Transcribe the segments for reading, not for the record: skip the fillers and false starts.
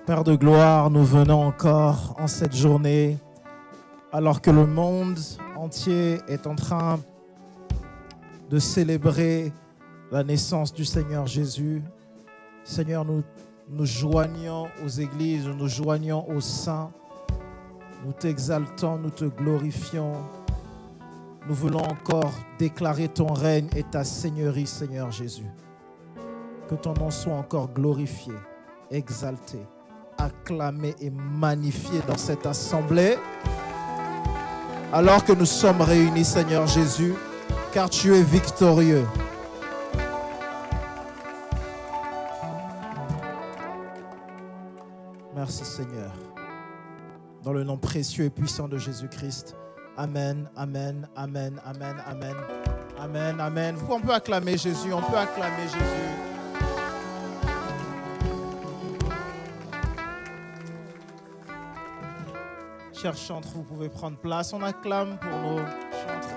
Père de gloire, nous venons encore en cette journée, alors que le monde entier est en train de célébrer la naissance du Seigneur Jésus. Seigneur, nous nous joignons aux églises, nous nous joignons aux saints. Nous t'exaltons, nous te glorifions. Nous voulons encore déclarer ton règne et ta seigneurie, Seigneur Jésus. Que ton nom soit encore glorifié, exalté, acclamé et magnifié dans cette assemblée. Alors que nous sommes réunis, Seigneur Jésus, car tu es victorieux. Merci Seigneur. Dans le nom précieux et puissant de Jésus-Christ. Amen, amen, amen, amen, amen, amen, amen. On peut acclamer Jésus, on peut acclamer Jésus. Chers chantres, vous pouvez prendre place. On acclame pour nos chantres.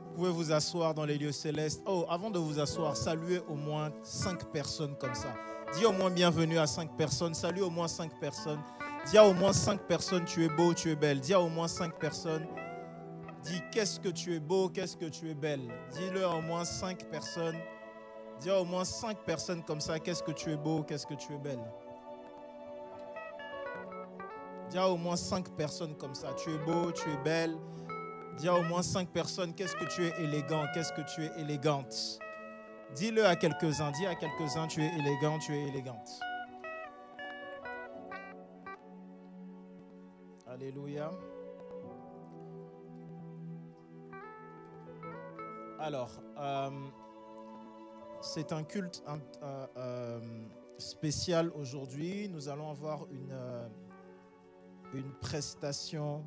Vous pouvez vous asseoir dans les lieux célestes. Oh, avant de vous asseoir, saluez au moins 5 personnes comme ça. Dis au moins bienvenue à 5 personnes. Salue au moins 5 personnes. Dis à au moins 5 personnes, tu es beau, tu es belle. Dis à au moins 5 personnes. Dis qu'est-ce que tu es beau, qu'est-ce que tu es belle. Dis-le à au moins 5 personnes. Dis à au moins 5 personnes comme ça, qu'est-ce que tu es beau, qu'est-ce que tu es belle. Dis à au moins 5 personnes comme ça, tu es beau, tu es belle. Dis à au moins 5 personnes, qu'est-ce que tu es élégant, qu'est-ce que tu es élégante. Dis-le à quelques-uns, dis à quelques-uns, tu es élégant, tu es élégante. Alléluia. Alors, c'est un culte spécial aujourd'hui. Nous allons avoir une prestation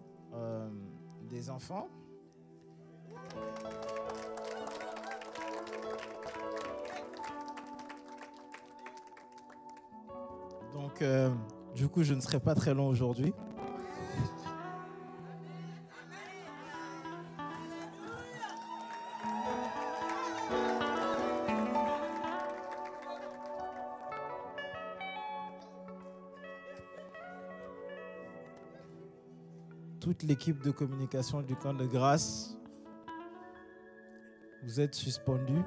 des enfants. Donc, du coup, je ne serai pas très long aujourd'hui. Toute l'équipe de communication du camp de grâce, vous êtes suspendus.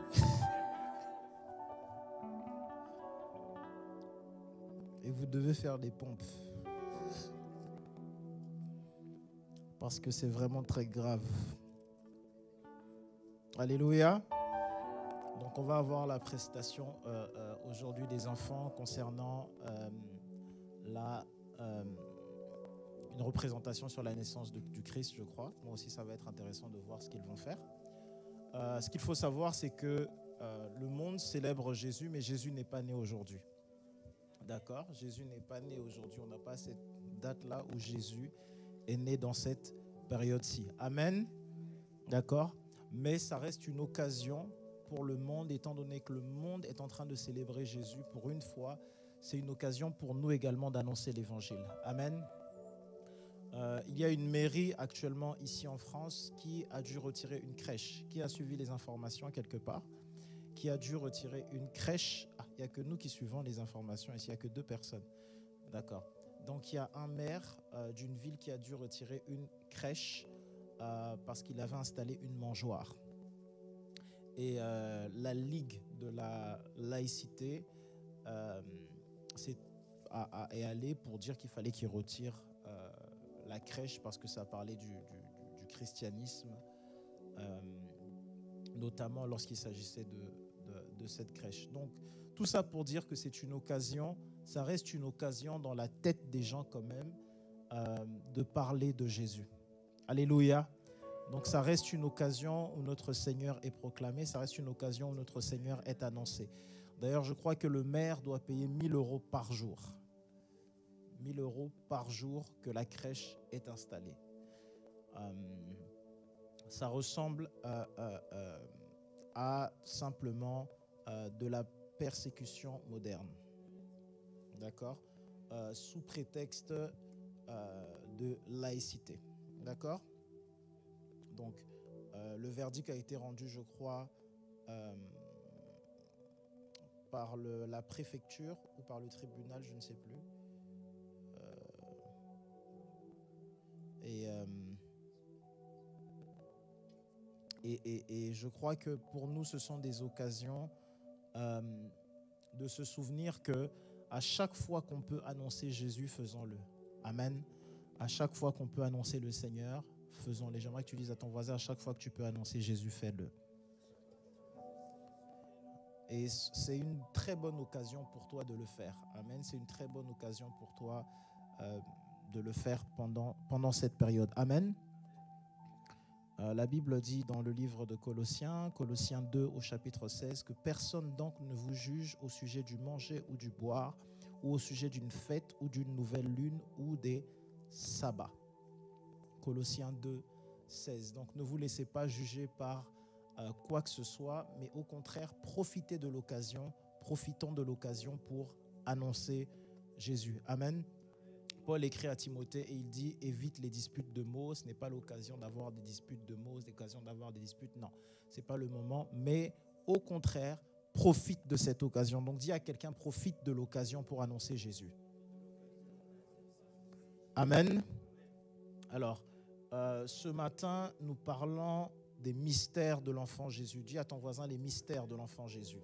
Et vous devez faire des pompes. Parce que c'est vraiment très grave. Alléluia. Donc on va avoir la prestation aujourd'hui des enfants concernant une représentation sur la naissance du Christ, je crois. Moi aussi, ça va être intéressant de voir ce qu'ils vont faire. Ce qu'il faut savoir, c'est que le monde célèbre Jésus, mais Jésus n'est pas né aujourd'hui. D'accord ? Jésus n'est pas né aujourd'hui. On n'a pas cette date-là où Jésus est né dans cette période-ci. Amen. D'accord ? Mais ça reste une occasion pour le monde, étant donné que le monde est en train de célébrer Jésus pour une fois. C'est une occasion pour nous également d'annoncer l'évangile. Amen. Il y a une mairie actuellement ici en France qui a dû retirer une crèche, qui a suivi les informations quelque part, qui a dû retirer une crèche. Il n'y a que nous qui suivons les informations ici, il n'y a que 2 personnes. D'accord. Donc il y a un maire d'une ville qui a dû retirer une crèche parce qu'il avait installé une mangeoire. Et la Ligue de la laïcité est allée pour dire qu'il fallait qu'il retire la crèche parce que ça parlait du christianisme, notamment lorsqu'il s'agissait de cette crèche. Donc, tout ça pour dire que c'est une occasion, ça reste une occasion dans la tête des gens quand même de parler de Jésus. Alléluia. Donc, ça reste une occasion où notre Seigneur est proclamé, ça reste une occasion où notre Seigneur est annoncé. D'ailleurs, je crois que le maire doit payer 1 000 € par jour. 1 000 € par jour que la crèche est installée. Ça ressemble à simplement de la persécution moderne. D'accord ? Sous prétexte de laïcité. D'accord ? Donc, le verdict a été rendu, je crois, par la préfecture ou par le tribunal, je ne sais plus. Et je crois que pour nous, ce sont des occasions de se souvenir que à chaque fois qu'on peut annoncer Jésus, faisons-le. Amen. À chaque fois qu'on peut annoncer le Seigneur, faisons-le. J'aimerais que tu dises à ton voisin, à chaque fois que tu peux annoncer Jésus, fais-le. Et c'est une très bonne occasion pour toi de le faire. Amen. C'est une très bonne occasion pour toi de le faire pendant cette période. Amen. La Bible dit dans le livre de Colossiens 2 au chapitre 16, que personne donc ne vous juge au sujet du manger ou du boire, ou au sujet d'une fête ou d'une nouvelle lune ou des sabbats. Colossiens 2, 16. Donc ne vous laissez pas juger par quoi que ce soit, mais au contraire, profitons de l'occasion pour annoncer Jésus. Amen. Paul écrit à Timothée et il dit « Évite les disputes de mots ». Ce n'est pas l'occasion d'avoir des disputes de mots, l'occasion d'avoir des disputes. Non, ce n'est pas le moment. Mais au contraire, profite de cette occasion. Donc dis à quelqu'un, profite de l'occasion pour annoncer Jésus. Amen. Alors, ce matin, nous parlons des mystères de l'enfant Jésus. Dis à ton voisin les mystères de l'enfant Jésus.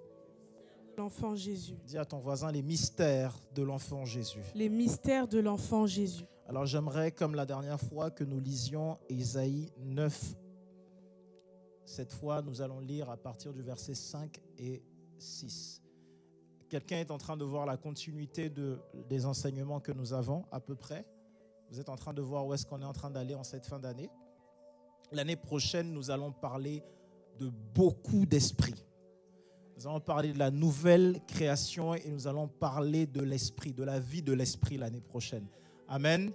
L'enfant Jésus. Dis à ton voisin les mystères de l'enfant Jésus. Les mystères de l'enfant Jésus. Alors j'aimerais, comme la dernière fois, que nous lisions Ésaïe 9. Cette fois, nous allons lire à partir du verset 5 et 6. Quelqu'un est en train de voir la continuité des enseignements que nous avons, à peu près. Vous êtes en train de voir où est-ce qu'on est en train d'aller en cette fin d'année. L'année prochaine, nous allons parler de beaucoup d'esprits. Nous allons parler de la nouvelle création et nous allons parler de l'esprit, de la vie de l'esprit l'année prochaine. Amen.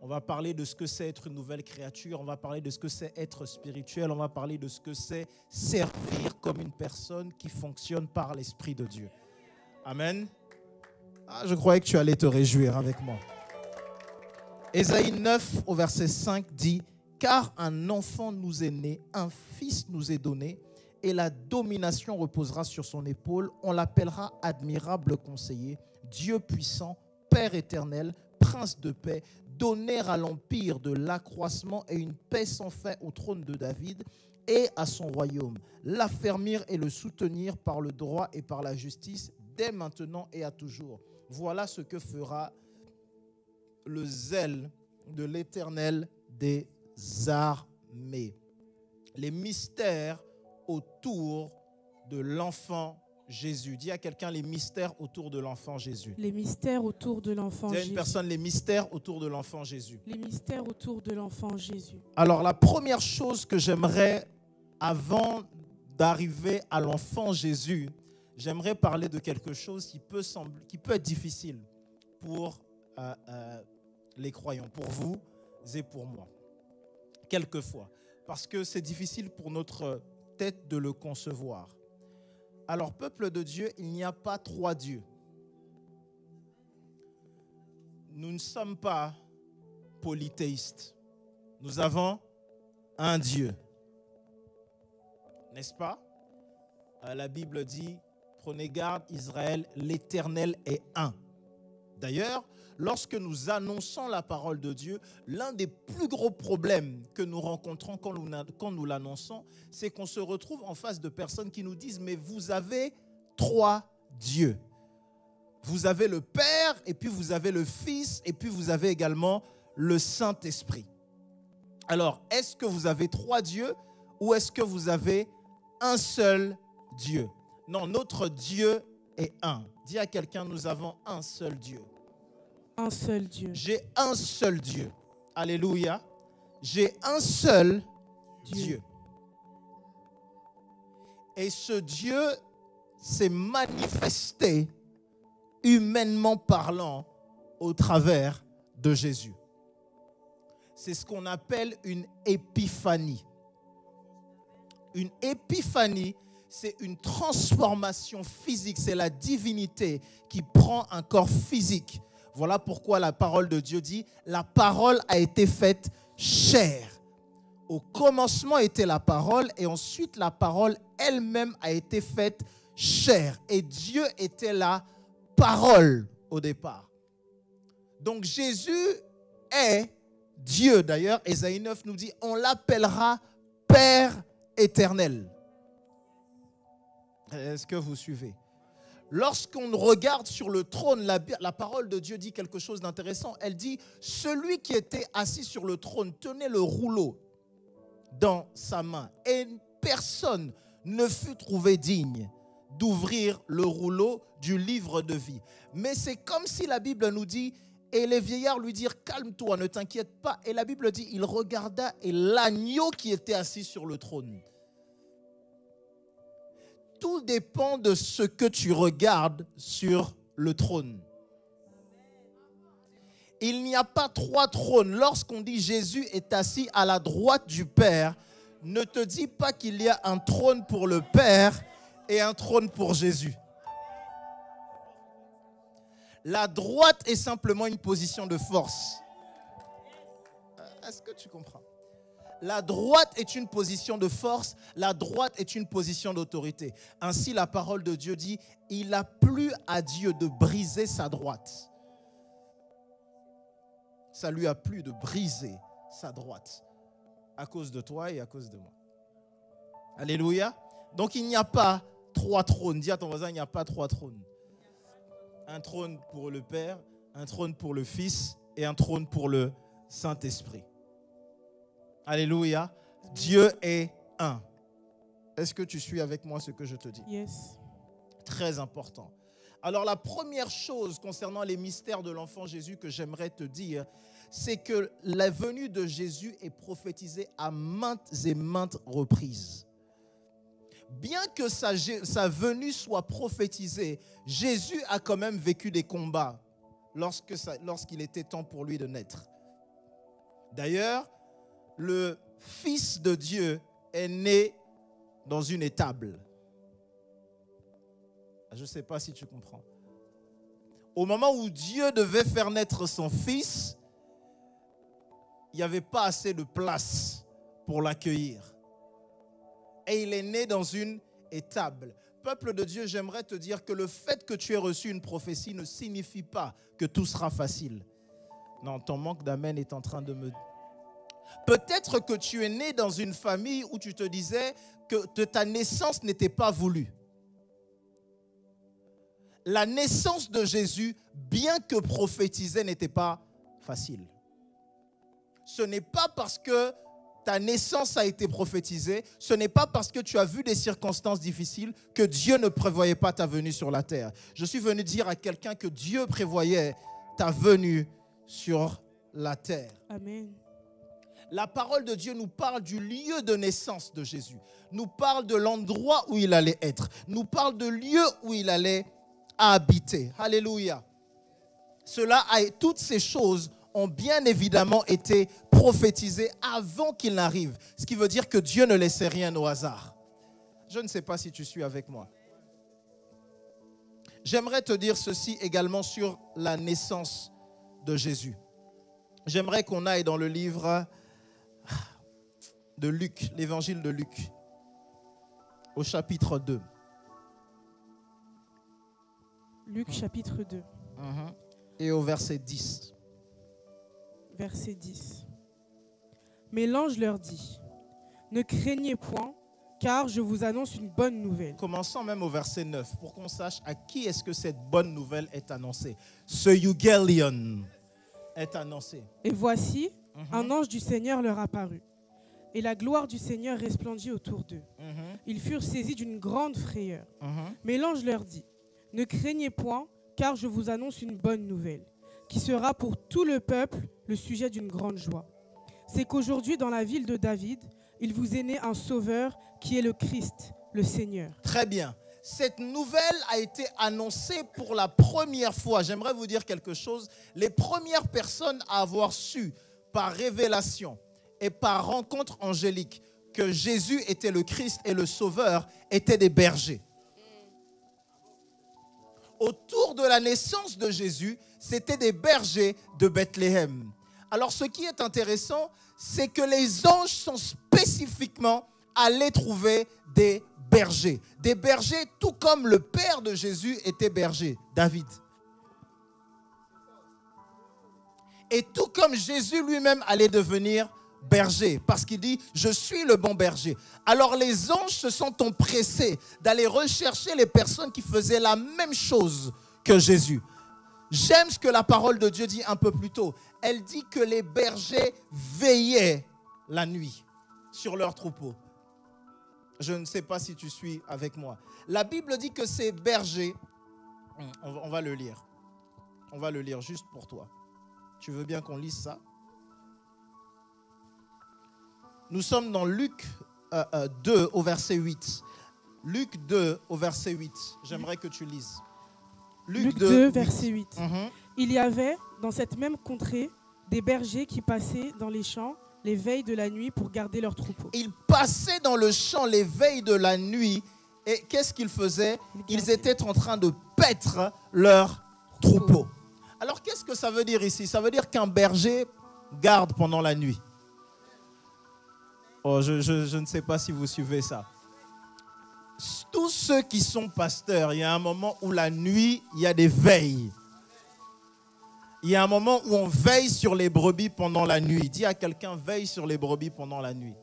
On va parler de ce que c'est être une nouvelle créature. On va parler de ce que c'est être spirituel. On va parler de ce que c'est servir comme une personne qui fonctionne par l'Esprit de Dieu. Amen. Je croyais que tu allais te réjouir avec moi. Ésaïe 9 au verset 5 dit « Car un enfant nous est né, un fils nous est donné, et la domination reposera sur son épaule. On l'appellera admirable conseiller, Dieu puissant, Père éternel, Prince de paix, donner à l'empire de l'accroissement et une paix sans fin au trône de David et à son royaume. L'affermir et le soutenir par le droit et par la justice, dès maintenant et à toujours. Voilà ce que fera le zèle de l'Éternel des armées. » Les mystères autour de l'enfant Jésus. Dis à quelqu'un les mystères autour de l'enfant Jésus. Les mystères autour de l'enfant Jésus. Dis à une personne les mystères autour de l'enfant Jésus. Les mystères autour de l'enfant Jésus. Alors la première chose que j'aimerais, avant d'arriver à l'enfant Jésus, j'aimerais parler de quelque chose qui peut être difficile pour les croyants, pour vous et pour moi. Quelquefois. Parce que c'est difficile pour notre tête de le concevoir. Alors, peuple de Dieu, il n'y a pas trois dieux. Nous ne sommes pas polythéistes. Nous avons un Dieu. N'est-ce pas? La Bible dit, prenez garde Israël, l'Éternel est un. D'ailleurs, lorsque nous annonçons la parole de Dieu, l'un des plus gros problèmes que nous rencontrons quand nous l'annonçons, c'est qu'on se retrouve en face de personnes qui nous disent « Mais vous avez trois dieux. Vous avez le Père, et puis vous avez le Fils, et puis vous avez également le Saint-Esprit. » Alors, est-ce que vous avez trois dieux ou est-ce que vous avez un seul Dieu? Non, notre Dieu est un. Dis à quelqu'un, nous avons un seul Dieu. Un seul Dieu. J'ai un seul Dieu. Alléluia. J'ai un seul Dieu. Et ce Dieu s'est manifesté, humainement parlant, au travers de Jésus. C'est ce qu'on appelle une épiphanie. Une épiphanie, c'est une transformation physique. C'est la divinité qui prend un corps physique. Voilà pourquoi la parole de Dieu dit « La parole a été faite chair ». Au commencement était la parole et ensuite la parole elle-même a été faite chair. Et Dieu était la parole au départ. Donc Jésus est Dieu. D'ailleurs, Ésaïe 9 nous dit, on l'appellera Père éternel. Est-ce que vous suivez? Lorsqu'on regarde sur le trône, la parole de Dieu dit quelque chose d'intéressant. Elle dit, celui qui était assis sur le trône tenait le rouleau dans sa main. Et personne ne fut trouvé digne d'ouvrir le rouleau du livre de vie. Mais c'est comme si la Bible nous dit, et les vieillards lui dirent, calme-toi, ne t'inquiète pas. Et la Bible dit, il regarda et l'agneau qui était assis sur le trône. Tout dépend de ce que tu regardes sur le trône. Il n'y a pas 3 trônes. Lorsqu'on dit Jésus est assis à la droite du Père, ne te dis pas qu'il y a un trône pour le Père et un trône pour Jésus. La droite est simplement une position de force. Est-ce que tu comprends? La droite est une position de force, la droite est une position d'autorité. Ainsi, la parole de Dieu dit, il a plu à Dieu de briser sa droite. Ça lui a plu de briser sa droite à cause de toi et à cause de moi. Alléluia. Donc, il n'y a pas 3 trônes. Dis à ton voisin, il n'y a pas 3 trônes. Un trône pour le Père, un trône pour le Fils et un trône pour le Saint-Esprit. Alléluia. Dieu est un. Est-ce que tu suis avec moi ce que je te dis? Yes. Très important. Alors la première chose concernant les mystères de l'enfant Jésus que j'aimerais te dire, c'est que la venue de Jésus est prophétisée à maintes et maintes reprises. Bien que sa venue soit prophétisée, Jésus a quand même vécu des combats lorsqu'il était temps pour lui de naître. D'ailleurs, le Fils de Dieu est né dans une étable. Je ne sais pas si tu comprends. Au moment où Dieu devait faire naître son Fils, il n'y avait pas assez de place pour l'accueillir. Et il est né dans une étable. Peuple de Dieu, j'aimerais te dire que le fait que tu aies reçu une prophétie ne signifie pas que tout sera facile. Non, ton manque d'amen est en train de me... Peut-être que tu es né dans une famille où tu te disais que ta naissance n'était pas voulue. La naissance de Jésus, bien que prophétisée, n'était pas facile. Ce n'est pas parce que ta naissance a été prophétisée, ce n'est pas parce que tu as vu des circonstances difficiles que Dieu ne prévoyait pas ta venue sur la terre. Je suis venu dire à quelqu'un que Dieu prévoyait ta venue sur la terre. Amen. La parole de Dieu nous parle du lieu de naissance de Jésus, nous parle de l'endroit où il allait être, nous parle de lieu où il allait habiter. Alléluia. Toutes ces choses ont bien évidemment été prophétisées avant qu'il n'arrive. Ce qui veut dire que Dieu ne laissait rien au hasard. Je ne sais pas si tu suis avec moi. J'aimerais te dire ceci également sur la naissance de Jésus. J'aimerais qu'on aille dans le livre de Luc, l'évangile de Luc, au chapitre 2. Luc chapitre 2. Et au verset 10. Verset 10. Mais l'ange leur dit, ne craignez point, car je vous annonce une bonne nouvelle. Commençons même au verset 9, pour qu'on sache à qui est-ce que cette bonne nouvelle est annoncée. Ce Eugalion est annoncé. Et voici, un ange du Seigneur leur apparut. Et la gloire du Seigneur resplendit autour d'eux. Ils furent saisis d'une grande frayeur. Mais l'ange leur dit, ne craignez point, car je vous annonce une bonne nouvelle, qui sera pour tout le peuple le sujet d'une grande joie. C'est qu'aujourd'hui, dans la ville de David, il vous est né un sauveur qui est le Christ, le Seigneur. Très bien. Cette nouvelle a été annoncée pour la première fois. J'aimerais vous dire quelque chose. Les premières personnes à avoir su par révélation et par rencontre angélique que Jésus était le Christ et le Sauveur étaient des bergers. Autour de la naissance de Jésus, c'était des bergers de Bethléem. Alors ce qui est intéressant, c'est que les anges sont spécifiquement allés trouver des bergers. Des bergers tout comme le père de Jésus était berger, David. Et tout comme Jésus lui-même allait devenir berger, parce qu'il dit « Je suis le bon berger ». Alors les anges se sont empressés d'aller rechercher les personnes qui faisaient la même chose que Jésus. J'aime ce que la parole de Dieu dit un peu plus tôt. Elle dit que les bergers veillaient la nuit sur leurs troupeaux. Je ne sais pas si tu suis avec moi. La Bible dit que ces bergers, on va le lire. On va le lire juste pour toi. Tu veux bien qu'on lise ça? Nous sommes dans Luc 2 au verset 8. Luc 2 au verset 8. J'aimerais que tu lises. Luc 2 verset 8. Il y avait dans cette même contrée des bergers qui passaient dans les champs les veilles de la nuit pour garder leurs troupeaux. Ils passaient dans le champ les veilles de la nuit et qu'est-ce qu'ils faisaient? Ils étaient en train de paître leurs troupeaux. Alors, qu'est-ce que ça veut dire ici? Ça veut dire qu'un berger garde pendant la nuit. Oh, je ne sais pas si vous suivez ça. Tous ceux qui sont pasteurs, il y a un moment où la nuit, il y a des veilles. Il y a un moment où on veille sur les brebis pendant la nuit. Dis à quelqu'un, veille sur les brebis pendant la nuit.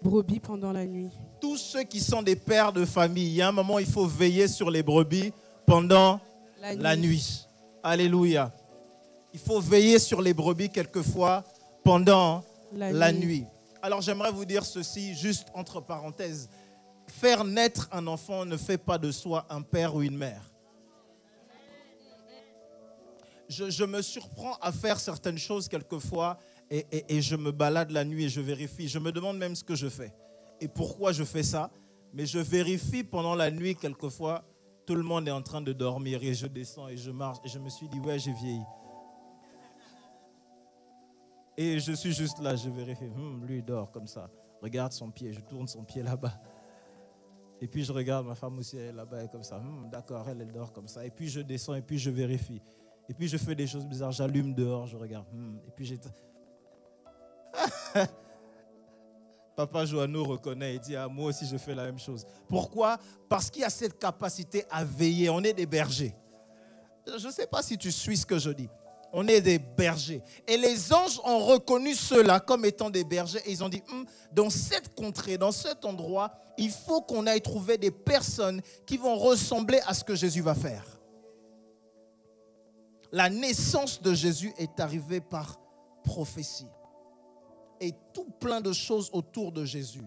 Brebis pendant la nuit. Tous ceux qui sont des pères de famille, il y a un moment où il faut veiller sur les brebis pendant la nuit. Alléluia. Il faut veiller sur les brebis quelquefois pendant la nuit. Alors j'aimerais vous dire ceci, juste entre parenthèses. Faire naître un enfant ne fait pas de soi un père ou une mère. Je me surprends à faire certaines choses quelquefois et je me balade la nuit et je vérifie. Je me demande même ce que je fais et pourquoi je fais ça. Mais je vérifie pendant la nuit quelquefois. Tout le monde est en train de dormir et je descends et je marche et je me suis dit, ouais, j'ai vieilli. Et je suis juste là, je vérifie. Lui, il dort comme ça. Regarde son pied, je tourne son pied là-bas. Et puis je regarde ma femme aussi, elle est là-bas, elle est comme ça. D'accord, elle dort comme ça. Et puis je descends et puis je vérifie. Et puis je fais des choses bizarres, j'allume dehors, je regarde. Et puis j'ai... Papa Joanneau reconnaît et dit, moi aussi je fais la même chose. Pourquoi? Parce qu'il y a cette capacité à veiller. On est des bergers. Je ne sais pas si tu suis ce que je dis. On est des bergers. Et les anges ont reconnu ceux-là comme étant des bergers. Et ils ont dit, dans cette contrée, dans cet endroit, il faut qu'on aille trouver des personnes qui vont ressembler à ce que Jésus va faire. La naissance de Jésus est arrivée par prophétie. Et tout plein de choses autour de Jésus,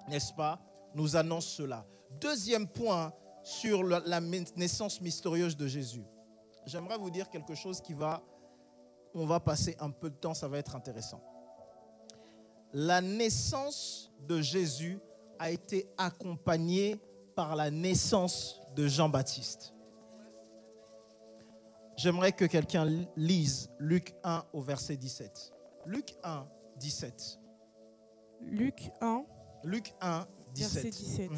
n'est-ce pas, nous annoncent cela. Deuxième point sur la naissance mystérieuse de Jésus. J'aimerais vous dire quelque chose on va passer un peu de temps, ça va être intéressant. La naissance de Jésus a été accompagnée par la naissance de Jean-Baptiste. J'aimerais que quelqu'un lise Luc 1 au verset 17. Luc 1, 17. Luc 1, 17. Verset 17.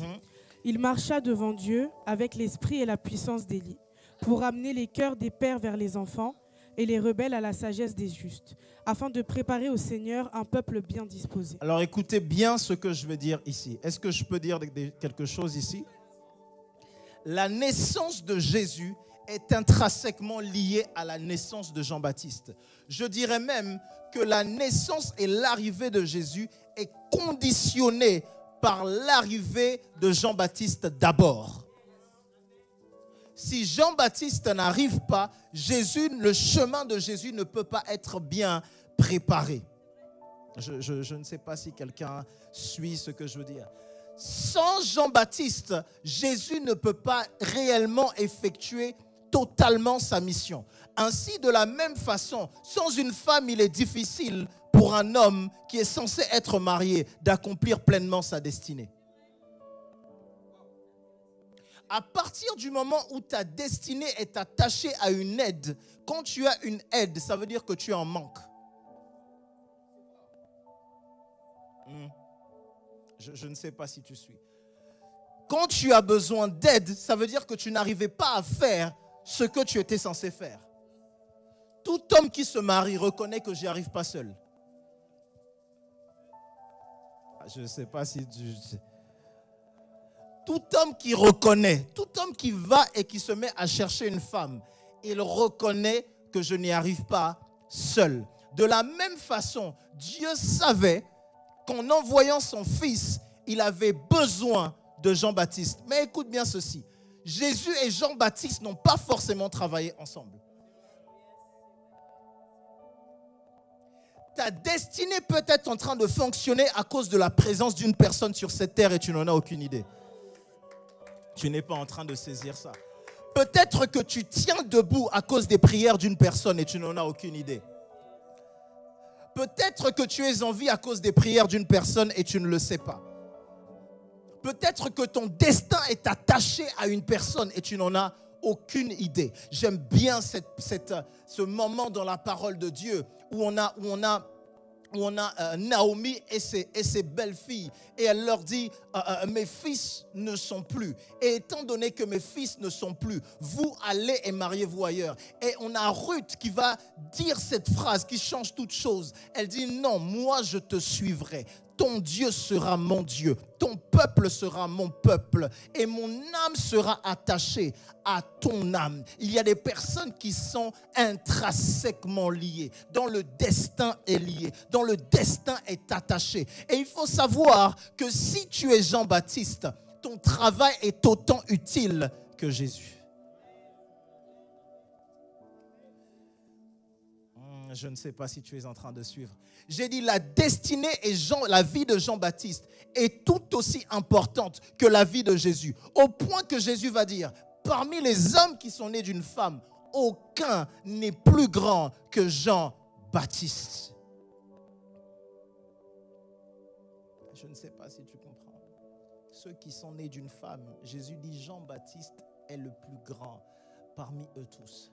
Il marcha devant Dieu avec l'esprit et la puissance d'Élie pour amener les cœurs des pères vers les enfants et les rebelles à la sagesse des justes, afin de préparer au Seigneur un peuple bien disposé. Alors écoutez bien ce que je veux dire ici. Est-ce que je peux dire quelque chose ici? La naissance de Jésus est intrinsèquement liée à la naissance de Jean-Baptiste. Je dirais même que la naissance et l'arrivée de Jésus est conditionnée par l'arrivée de Jean-Baptiste d'abord. Si Jean-Baptiste n'arrive pas, le chemin de Jésus ne peut pas être bien préparé. Je ne sais pas si quelqu'un suit ce que je veux dire. Sans Jean-Baptiste, Jésus ne peut pas réellement effectuer totalement sa mission. Ainsi, de la même façon, sans une femme, il est difficile pour un homme qui est censé être marié d'accomplir pleinement sa destinée. À partir du moment où ta destinée est attachée à une aide, quand tu as une aide, ça veut dire que tu en manques. Je ne sais pas si tu suis. Quand tu as besoin d'aide, ça veut dire que tu n'arrivais pas à faire ce que tu étais censé faire. Tout homme qui se marie reconnaît que j'y arrive pas seul. Je ne sais pas si tu... Tout homme qui reconnaît, tout homme qui va et qui se met à chercher une femme, il reconnaît que je n'y arrive pas seul. De la même façon, Dieu savait qu'en envoyant son fils, il avait besoin de Jean-Baptiste. Mais écoute bien ceci, Jésus et Jean-Baptiste n'ont pas forcément travaillé ensemble. Ta destinée peut être en train de fonctionner à cause de la présence d'une personne sur cette terre et tu n'en as aucune idée. Tu n'es pas en train de saisir ça. Peut-être que tu tiens debout à cause des prières d'une personne et tu n'en as aucune idée. Peut-être que tu es en vie à cause des prières d'une personne et tu ne le sais pas. Peut-être que ton destin est attaché à une personne et tu n'en as aucune idée. J'aime bien ce moment dans la parole de Dieu où on a Naomi et ses belles-filles. Et elle leur dit, mes fils ne sont plus. Et étant donné que mes fils ne sont plus, vous allez et mariez-vous ailleurs. Et on a Ruth qui va dire cette phrase qui change toute chose. Elle dit, non, moi je te suivrai. Ton Dieu sera mon Dieu, ton peuple sera mon peuple et mon âme sera attachée à ton âme. Il y a des personnes qui sont intrinsèquement liées, dont le destin est lié, dont le destin est attaché. Et il faut savoir que si tu es Jean-Baptiste, ton travail est autant utile que Jésus. Je ne sais pas si tu es en train de suivre. J'ai dit la destinée et la vie de Jean-Baptiste est tout aussi importante que la vie de Jésus. Au point que Jésus va dire, parmi les hommes qui sont nés d'une femme, aucun n'est plus grand que Jean-Baptiste. Je ne sais pas si tu comprends. Ceux qui sont nés d'une femme, Jésus dit Jean-Baptiste est le plus grand parmi eux tous.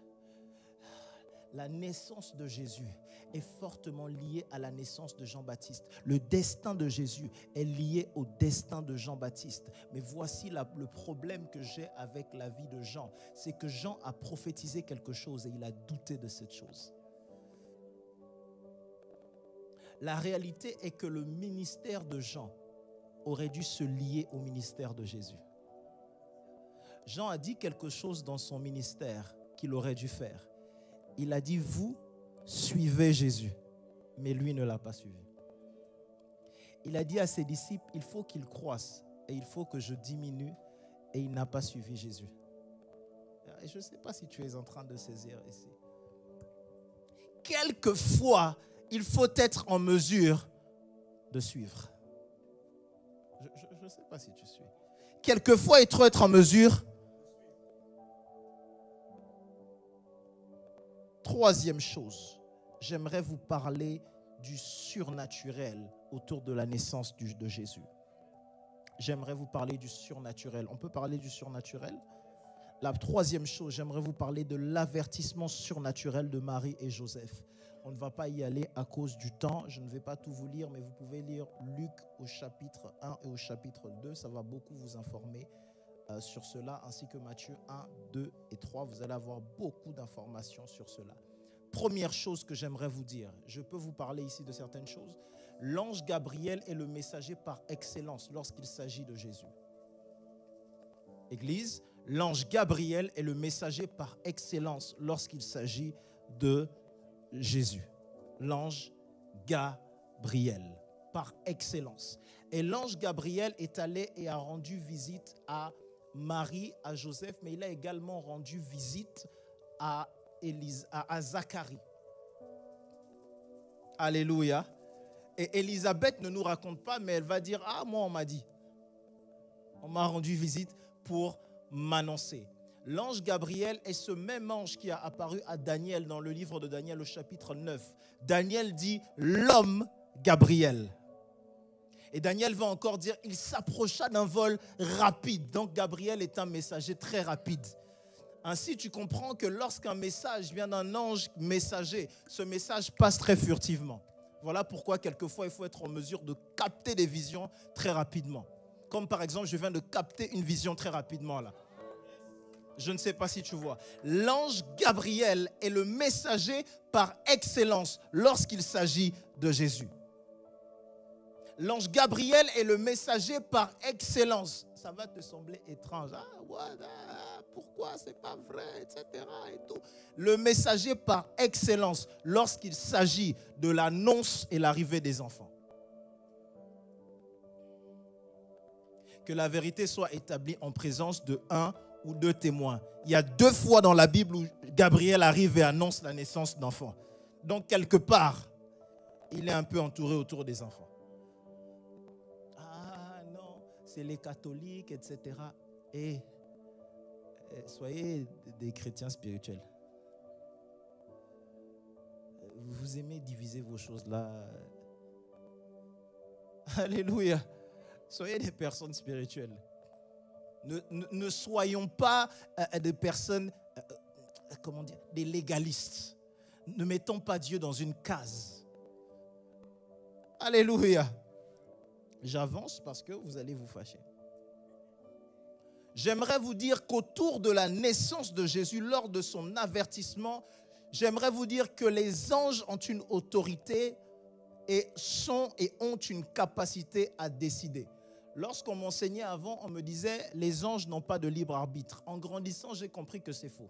La naissance de Jésus est fortement liée à la naissance de Jean-Baptiste. Le destin de Jésus est lié au destin de Jean-Baptiste. Mais voici le problème que j'ai avec la vie de Jean. C'est que Jean a prophétisé quelque chose et il a douté de cette chose. La réalité est que le ministère de Jean aurait dû se lier au ministère de Jésus. Jean a dit quelque chose dans son ministère qu'il aurait dû faire. Il a dit, vous suivez Jésus, mais lui ne l'a pas suivi. Il a dit à ses disciples, il faut qu'ils croissent et il faut que je diminue, et il n'a pas suivi Jésus. Et je ne sais pas si tu es en train de saisir ici. Quelquefois, il faut être en mesure de suivre. Je ne sais pas si tu suis. Quelquefois, il faut être en mesure. Troisième chose, j'aimerais vous parler du surnaturel autour de la naissance de Jésus. J'aimerais vous parler du surnaturel. On peut parler du surnaturel? La troisième chose, j'aimerais vous parler de l'avertissement surnaturel de Marie et Joseph. On ne va pas y aller à cause du temps. Je ne vais pas tout vous lire, mais vous pouvez lire Luc au chapitre 1 et au chapitre 2. Ça va beaucoup vous informer sur cela, ainsi que Matthieu 1, 2 et 3. Vous allez avoir beaucoup d'informations sur cela. Première chose que j'aimerais vous dire, je peux vous parler ici de certaines choses. L'ange Gabriel est le messager par excellence lorsqu'il s'agit de Jésus. Église, l'ange Gabriel est le messager par excellence lorsqu'il s'agit de Jésus. L'ange Gabriel, par excellence. Et l'ange Gabriel est allé et a rendu visite à Marie, à Joseph, mais il a également rendu visite à Zacharie. Alléluia. Et Élisabeth ne nous raconte pas, mais elle va dire, ah, moi on m'a dit. On m'a rendu visite pour m'annoncer. L'ange Gabriel est ce même ange qui a apparu à Daniel dans le livre de Daniel au chapitre 9. Daniel dit l'homme Gabriel. Et Daniel va encore dire, il s'approcha d'un vol rapide. Donc Gabriel est un messager très rapide. Ainsi, tu comprends que lorsqu'un message vient d'un ange messager, ce message passe très furtivement. Voilà pourquoi quelquefois il faut être en mesure de capter des visions très rapidement. Comme par exemple, je viens de capter une vision très rapidement là. Je ne sais pas si tu vois. L'ange Gabriel est le messager par excellence lorsqu'il s'agit de Jésus. L'ange Gabriel est le messager par excellence. ça va te sembler étrange. Pourquoi c'est pas vrai, etc. Et tout. Le messager par excellence lorsqu'il s'agit de l'annonce et l'arrivée des enfants. Que la vérité soit établie en présence de 1 ou 2 témoins. Il y a 2 fois dans la Bible où Gabriel arrive et annonce la naissance d'enfants. Donc quelque part, il est un peu entouré autour des enfants. Ah non, c'est les catholiques, etc. Et soyez des chrétiens spirituels. Vous aimez diviser vos choses là. Alléluia. Soyez des personnes spirituelles. Ne soyons pas des personnes, comment dire, des légalistes. Ne mettons pas Dieu dans une case. Alléluia. J'avance parce que vous allez vous fâcher. J'aimerais vous dire qu'autour de la naissance de Jésus, lors de son avertissement, j'aimerais vous dire que les anges ont une autorité et ont une capacité à décider. Lorsqu'on m'enseignait avant, on me disait les anges n'ont pas de libre arbitre. En grandissant, j'ai compris que c'est faux.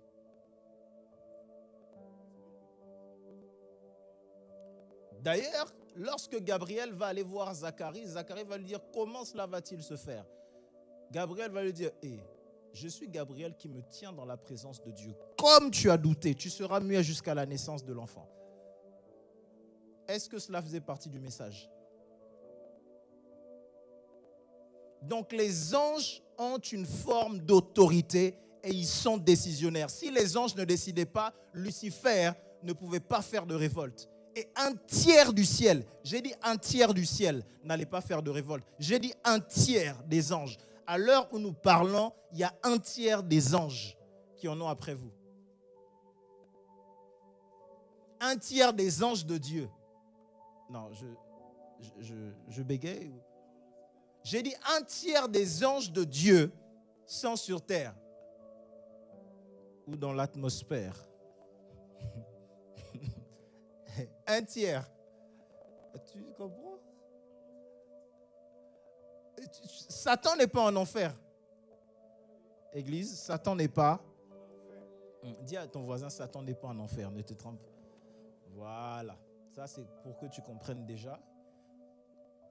D'ailleurs, lorsque Gabriel va aller voir Zacharie, Zacharie va lui dire comment cela va-t-il se faire? Gabriel va lui dire je suis Gabriel qui me tient dans la présence de Dieu. Comme tu as douté, tu seras muet jusqu'à la naissance de l'enfant. Est-ce que cela faisait partie du message? Donc les anges ont une forme d'autorité et ils sont décisionnaires. Si les anges ne décidaient pas, Lucifer ne pouvait pas faire de révolte. Et 1/3 du ciel, j'ai dit 1/3 du ciel, n'allait pas faire de révolte. J'ai dit 1/3 des anges. À l'heure où nous parlons, il y a 1/3 des anges qui en ont après vous. 1/3 des anges de Dieu. Non, je bégaye. J'ai dit 1/3 des anges de Dieu sont sur terre ou dans l'atmosphère. 1/3. Tu comprends? Satan n'est pas en enfer. Église, Satan n'est pas. Dis à ton voisin, Satan n'est pas en enfer, ne te trompe pas. Voilà. Ça, c'est pour que tu comprennes déjà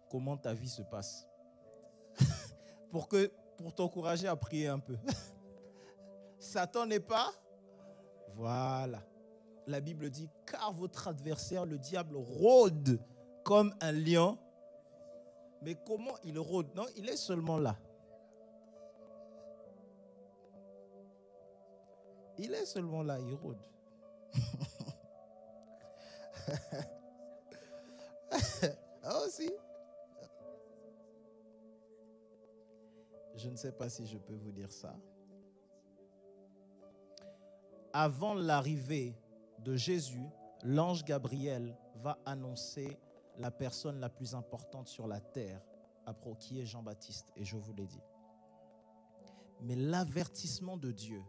comment ta vie se passe. pour t'encourager à prier un peu. Satan n'est pas. Voilà. La Bible dit, car votre adversaire, le diable, rôde comme un lion. Mais comment il rôde? Non, il est seulement là. Il est seulement là, il rôde. Ah aussi. Je ne sais pas si je peux vous dire ça. Avant l'arrivée de Jésus, l'ange Gabriel va annoncer la personne la plus importante sur la terre, qui est Jean-Baptiste, et je vous l'ai dit. Mais l'avertissement de Dieu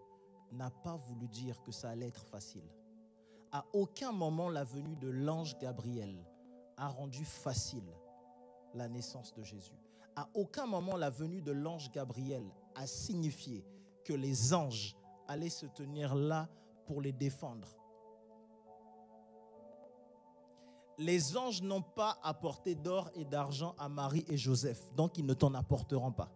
n'a pas voulu dire que ça allait être facile. À aucun moment la venue de l'ange Gabriel a rendu facile la naissance de Jésus. À aucun moment la venue de l'ange Gabriel a signifié que les anges allaient se tenir là pour les défendre. Les anges n'ont pas apporté d'or et d'argent à Marie et Joseph, donc ils ne t'en apporteront pas.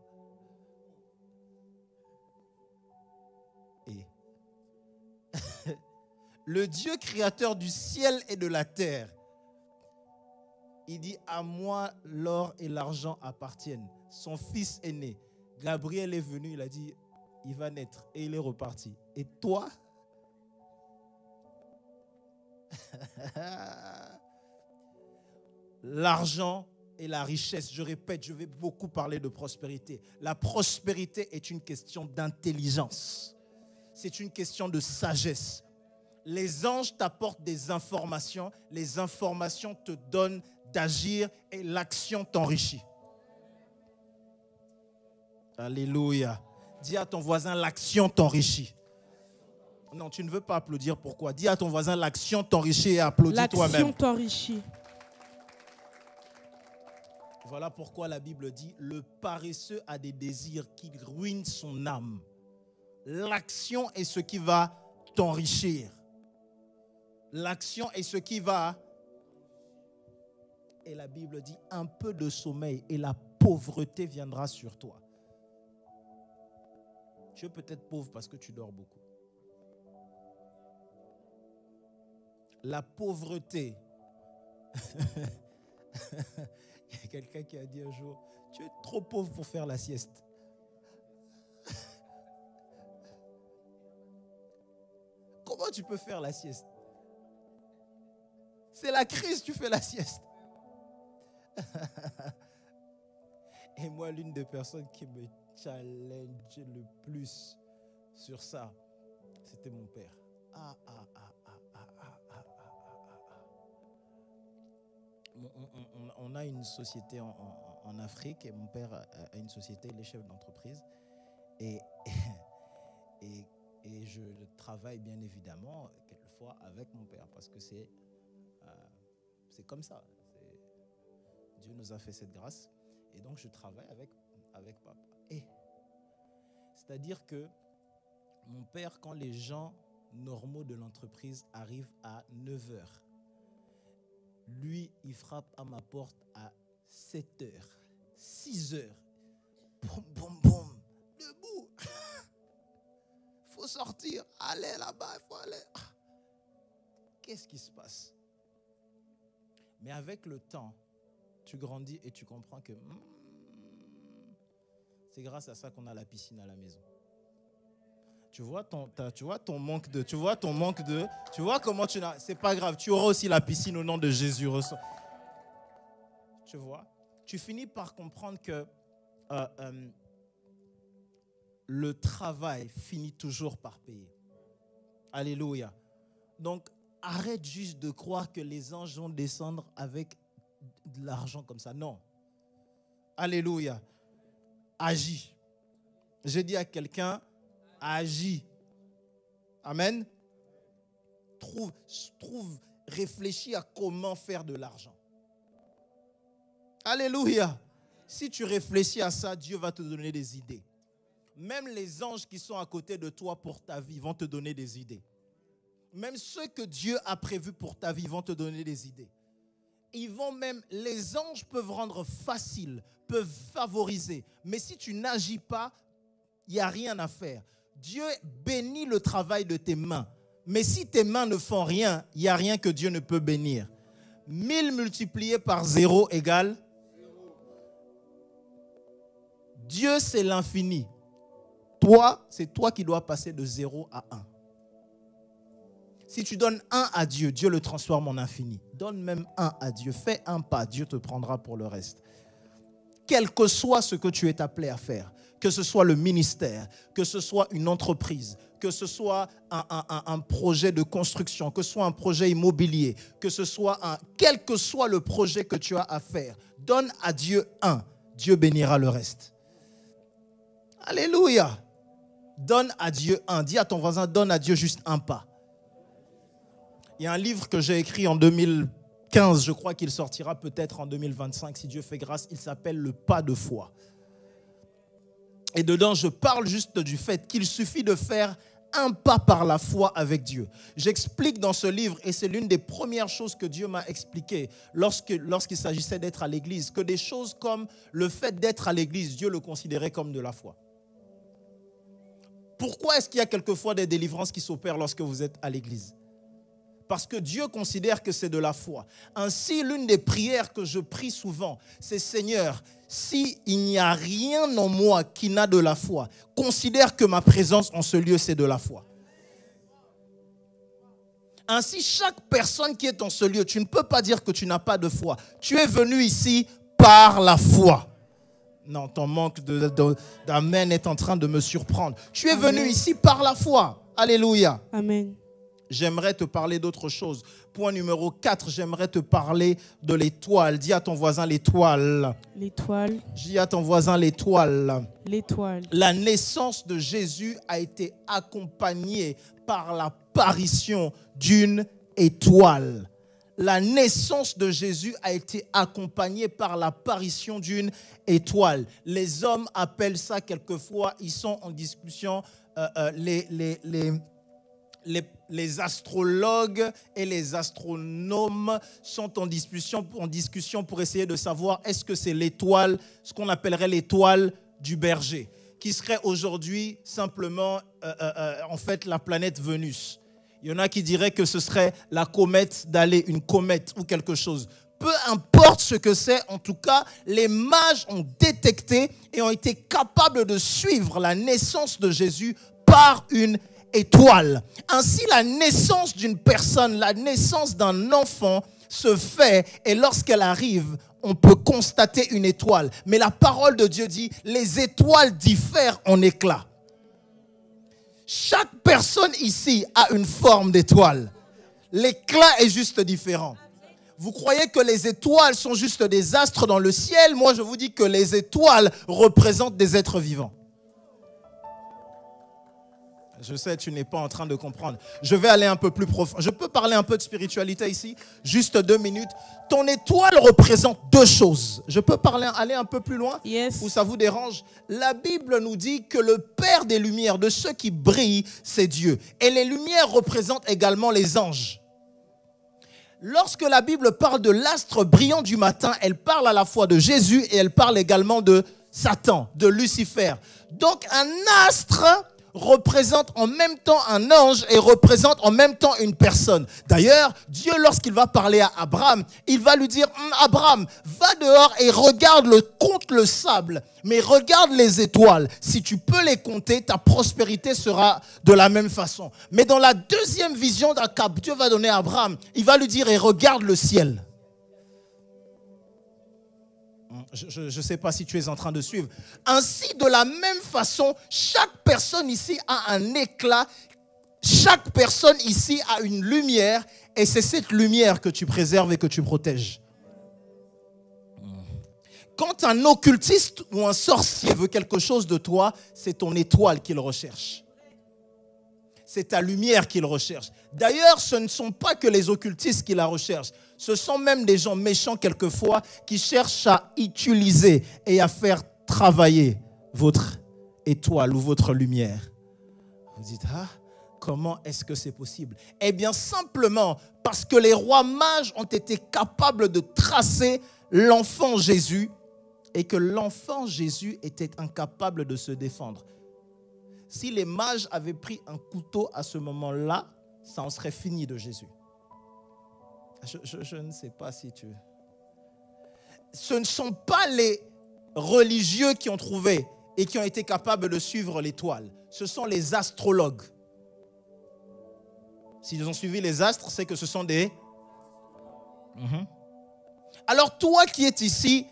Et le Dieu créateur du ciel et de la terre, il dit, à moi l'or et l'argent appartiennent. Son fils est né. Gabriel est venu, il a dit, il va naître, et il est reparti. Et toi? L'argent et la richesse, je répète, je vais beaucoup parler de prospérité. La prospérité est une question d'intelligence. C'est une question de sagesse. Les anges t'apportent des informations. Les informations te donnent d'agir et l'action t'enrichit. Alléluia. Dis à ton voisin, l'action t'enrichit. Non, tu ne veux pas applaudir. Pourquoi? Dis à ton voisin, l'action t'enrichit et applaudis toi-même. L'action t'enrichit. Voilà pourquoi la Bible dit, le paresseux a des désirs qui ruinent son âme. L'action est ce qui va t'enrichir. L'action est ce qui va... Et la Bible dit, un peu de sommeil et la pauvreté viendra sur toi. Tu es peut-être pauvre parce que tu dors beaucoup. La pauvreté. Il y a quelqu'un qui a dit un jour, tu es trop pauvre pour faire la sieste. Comment tu peux faire la sieste? C'est la crise, tu fais la sieste. Et moi, l'une des personnes qui me challenge le plus sur ça, c'était mon père. On a une société en Afrique et mon père a une société, il est chef d'entreprise. Et je travaille bien évidemment quelquefois avec mon père parce que c'est comme ça. Dieu nous a fait cette grâce et donc je travaille avec papa. Et c'est-à-dire que mon père, quand les gens normaux de l'entreprise arrivent à 9h, lui, il frappe à ma porte à 7h, 6h. Boum, boum, boum. Debout. Il faut sortir. Allez là-bas, il faut aller. Qu'est-ce qui se passe? Mais avec le temps, tu grandis et tu comprends que c'est grâce à ça qu'on a la piscine à la maison. Tu vois ton manque de, tu vois comment tu n'as, c'est pas grave, tu auras aussi la piscine au nom de Jésus. Tu vois, tu finis par comprendre que le travail finit toujours par payer. Alléluia. Donc, arrête juste de croire que les anges vont descendre avec de l'argent comme ça. Non. Alléluia. Agis. J'ai dit à quelqu'un, agis. Amen. Réfléchis à comment faire de l'argent. Alléluia. Si tu réfléchis à ça, Dieu va te donner des idées. Même les anges qui sont à côté de toi pour ta vie vont te donner des idées. Même ceux que Dieu a prévus pour ta vie vont te donner des idées. Les anges peuvent rendre facile, peuvent favoriser. Mais si tu n'agis pas, il n'y a rien à faire. Dieu bénit le travail de tes mains. Mais si tes mains ne font rien, il n'y a rien que Dieu ne peut bénir. 1000 multiplié par 0 égale 0. Dieu, c'est l'infini. Toi, c'est toi qui dois passer de 0 à 1. Si tu donnes 1 à Dieu, Dieu le transforme en infini. Donne même 1 à Dieu. Fais un pas, Dieu te prendra pour le reste. Quel que soit ce que tu es appelé à faire, que ce soit le ministère, que ce soit une entreprise, que ce soit un projet de construction, que ce soit un projet immobilier, que ce soit quel que soit le projet que tu as à faire, donne à Dieu 1. Dieu bénira le reste. Alléluia. Donne à Dieu 1. Dis à ton voisin, donne à Dieu juste un pas. Il y a un livre que j'ai écrit en 2015, je crois qu'il sortira peut-être en 2025, si Dieu fait grâce. Il s'appelle « Le pas de foi ». Et dedans, je parle juste du fait qu'il suffit de faire un pas par la foi avec Dieu. J'explique dans ce livre, et c'est l'une des premières choses que Dieu m'a expliqué lorsqu'il s'agissait d'être à l'église, que des choses comme le fait d'être à l'église, Dieu le considérait comme de la foi. Pourquoi est-ce qu'il y a quelquefois des délivrances qui s'opèrent lorsque vous êtes à l'église? Parce que Dieu considère que c'est de la foi. Ainsi, l'une des prières que je prie souvent, c'est « Seigneur, s'il n'y a rien en moi qui n'a de la foi, considère que ma présence en ce lieu, c'est de la foi. » Ainsi, chaque personne qui est en ce lieu, tu ne peux pas dire que tu n'as pas de foi. Tu es venu ici par la foi. Non, ton manque d'amen est en train de me surprendre. Tu es venu ici par la foi. Alléluia. Amen. J'aimerais te parler d'autre chose. Point numéro 4, j'aimerais te parler de l'étoile. Dis à ton voisin l'étoile. L'étoile. Dis à ton voisin l'étoile. L'étoile. La naissance de Jésus a été accompagnée par l'apparition d'une étoile. la naissance de Jésus a été accompagnée par l'apparition d'une étoile. Les hommes appellent ça quelquefois, ils sont en discussion, les astrologues et les astronomes sont en discussion pour essayer de savoir est-ce que c'est l'étoile, ce qu'on appellerait l'étoile du berger, qui serait aujourd'hui simplement en fait la planète Vénus. Il y en a qui diraient que ce serait la comète d'Halley, une comète ou quelque chose. Peu importe ce que c'est, en tout cas, les mages ont détecté et ont été capables de suivre la naissance de Jésus par une étoile. Ainsi, la naissance d'une personne, la naissance d'un enfant se fait et lorsqu'elle arrive, on peut constater une étoile. Mais la parole de Dieu dit, les étoiles diffèrent en éclat. Chaque personne ici a une forme d'étoile. L'éclat est juste différent. Vous croyez que les étoiles sont juste des astres dans le ciel? Moi, je vous dis que les étoiles représentent des êtres vivants. Je sais, tu n'es pas en train de comprendre. Je vais aller un peu plus profond. Je peux parler un peu de spiritualité ici? Juste 2 minutes. Ton étoile représente 2 choses. Je peux aller un peu plus loin? Yes. Ou ça vous dérange? La Bible nous dit que le Père des Lumières, de ceux qui brillent, c'est Dieu. Et les lumières représentent également les anges. Lorsque la Bible parle de l'astre brillant du matin, elle parle à la fois de Jésus et elle parle également de Satan, de Lucifer. Donc un astre représente en même temps un ange et représente en même temps une personne. D'ailleurs, Dieu, lorsqu'il va parler à Abraham, il va lui dire, Abraham, va dehors et compte le sable, mais regarde les étoiles. Si tu peux les compter, ta prospérité sera de la même façon. Mais dans la deuxième vision que Dieu va donner à Abraham, il va lui dire, et regarde le ciel. Je ne sais pas si tu es en train de suivre. Ainsi, de la même façon, chaque personne ici a un éclat. Chaque personne ici a une lumière. Et c'est cette lumière que tu préserves et que tu protèges. Quand un occultiste ou un sorcier veut quelque chose de toi, c'est ton étoile qu'il recherche. C'est ta lumière qu'il recherche. D'ailleurs, ce ne sont pas que les occultistes qui la recherchent. Ce sont même des gens méchants quelquefois qui cherchent à utiliser et à faire travailler votre étoile ou votre lumière. Vous dites, comment est-ce que c'est possible? Eh bien, simplement parce que les rois mages ont été capables de tracer l'enfant Jésus et que l'enfant Jésus était incapable de se défendre. Si les mages avaient pris un couteau à ce moment-là, ça en serait fini de Jésus. Je ne sais pas si tu... Ce ne sont pas les religieux qui ont trouvé et qui ont été capables de suivre l'étoile. Ce sont les astrologues. S'ils ont suivi les astres, c'est que ce sont des... Alors toi qui es ici,